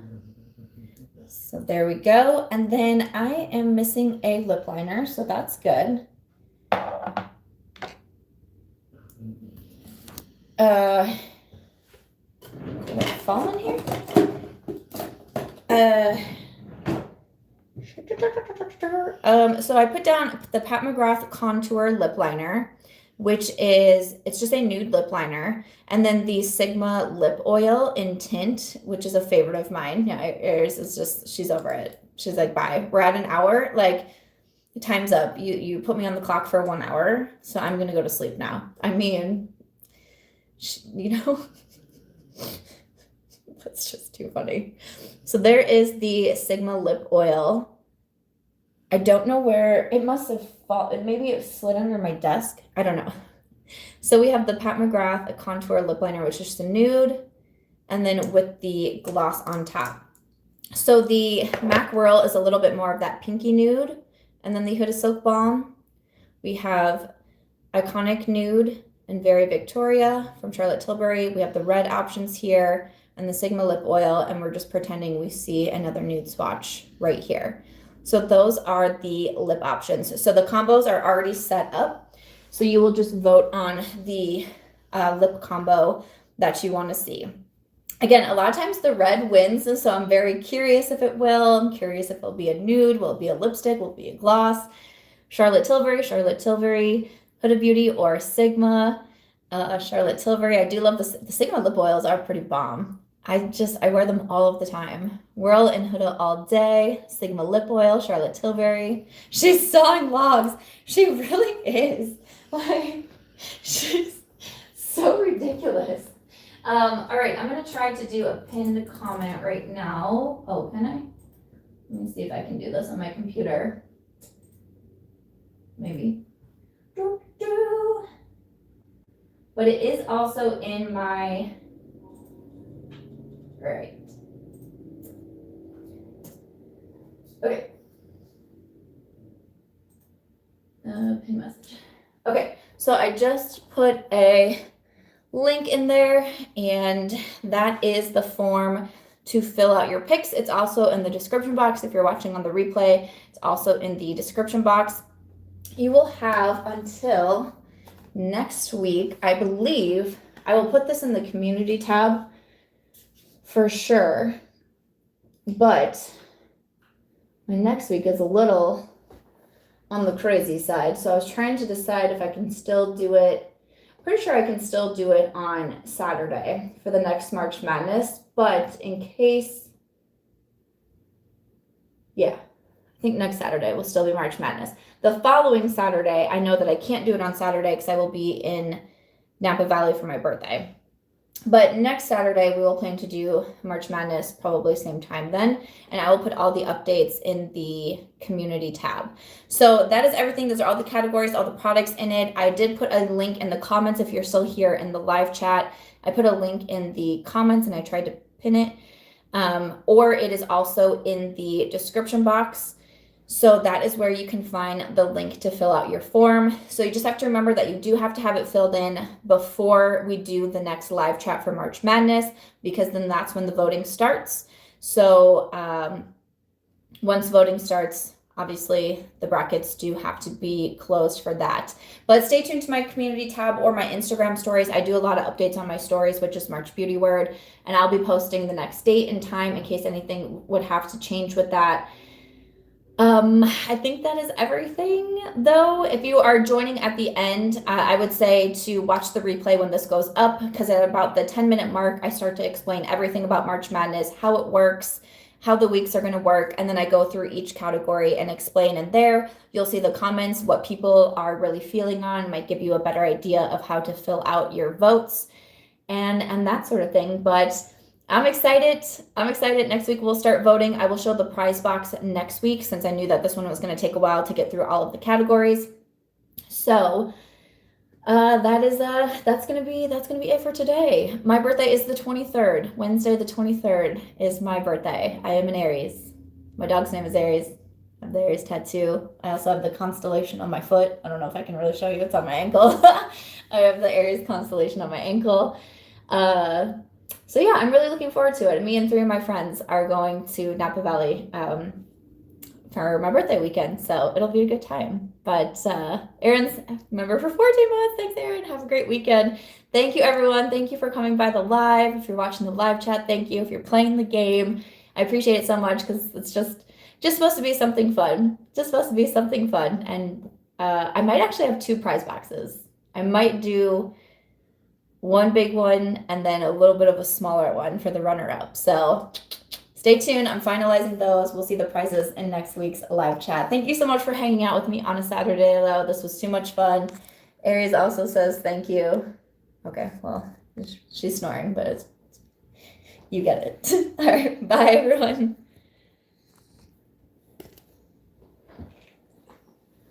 So there we go. And then I am missing a lip liner, so that's good. Did it fall in here? So I put down the Pat McGrath Contour Lip Liner, which is, it's just a nude lip liner. And then the Sigma Lip Oil in Tint, which is a favorite of mine. Yeah, Iris is just, she's over it. She's like, bye. We're at an hour. Like, time's up. You put me on the clock for 1 hour, so I'm going to go to sleep now. I mean, you know, that's just too funny. So there is the Sigma Lip Oil. I don't know where, it must have fallen, maybe it slid under my desk. I don't know. So we have the Pat McGrath Contour Lip Liner, which is just a nude, and then with the gloss on top. So the MAC Whirl is a little bit more of that pinky nude, and then the Huda Silk Balm. We have Iconic Nude and Very Victoria from Charlotte Tilbury. We have the red options here and the Sigma Lip Oil, and we're just pretending we see another nude swatch right here. So those are the lip options. So the combos are already set up. So you will just vote on the lip combo that you want to see. Again, a lot of times the red wins, and so I'm very curious if it will. I'm curious if it'll be a nude, will it be a lipstick, will it be a gloss? Charlotte Tilbury, Huda Beauty, or Sigma. Charlotte Tilbury. I do love the Sigma lip oils are pretty bomb. I wear them all of the time. Whirl and Huda all day. Sigma lip oil, Charlotte Tilbury. She's sawing logs. She really is. Like, she's so ridiculous. All right, I'm going to try to do a pinned comment right now. Oh, can I? Let me see if I can do this on my computer. Maybe. But it is also in my... All right. Okay. Pin message. Okay, so I just put a link in there, and that is the form to fill out your pics. It's also in the description box. If you're watching on the replay, it's also in the description box. You will have until next week, I believe. I will put this in the community tab for sure, but my next week is a little on the crazy side. So I was trying to decide if I can still do it. Pretty sure I can still do it on Saturday for the next March Madness, but in case, yeah, I think next Saturday will still be March Madness. The following Saturday, I know that I can't do it on Saturday because I will be in Napa Valley for my birthday. But next Saturday, we will plan to do March Madness, probably same time then. And I will put all the updates in the community tab. So that is everything. Those are all the categories, all the products in it. I did put a link in the comments if you're still here in the live chat. I put a link in the comments and I tried to pin it. Or it is also in the description box. So that is where you can find the link to fill out your form. So you just have to remember that you do have to have it filled in before we do the next live chat for March Madness, because then that's when the voting starts. So once voting starts, Obviously, the brackets do have to be closed for that. But stay tuned to my community tab or my Instagram stories. I do a lot of updates on my stories, which is March Beauty Word, and I'll be posting the next date and time in case anything would have to change with that. I think that is everything, though. If you are joining at the end, I would say to watch the replay when this goes up, because at about the 10-minute mark, I start to explain everything about March Madness, how it works, how the weeks are going to work, and then I go through each category and explain. And there, you'll see the comments, what people are really feeling on, might give you a better idea of how to fill out your votes and that sort of thing. But I'm excited. Next week we'll start voting. I will show the prize box next week since I knew that this one was going to take a while to get through all of the categories. So that's gonna be it for today. My birthday is the 23rd. Wednesday the 23rd is my birthday. I am an Aries. My dog's name is Aries. I have the Aries tattoo. I also have the constellation on my foot. I don't know if I can really show you. It's on my ankle. I have the Aries constellation on my ankle. So yeah, I'm really looking forward to it. Me and 3 of my friends are going to Napa Valley for my birthday weekend, so it'll be a good time. But Erin's a member for 14 months. Thanks, Erin. Have a great weekend. Thank you, everyone. Thank you for coming by the live. If you're watching the live chat, thank you. If you're playing the game, I appreciate it so much because it's just supposed to be something fun. Just supposed to be something fun. And I might actually have 2 prize boxes. I might do one big one and then a little bit of a smaller one for the runner-up. So stay tuned. I'm finalizing those. We'll see the prizes in next week's live chat. Thank you so much for hanging out with me on a Saturday, though. This was too much fun. Aries also says thank you. Okay, well, she's snoring, but you get it. All right, bye, everyone.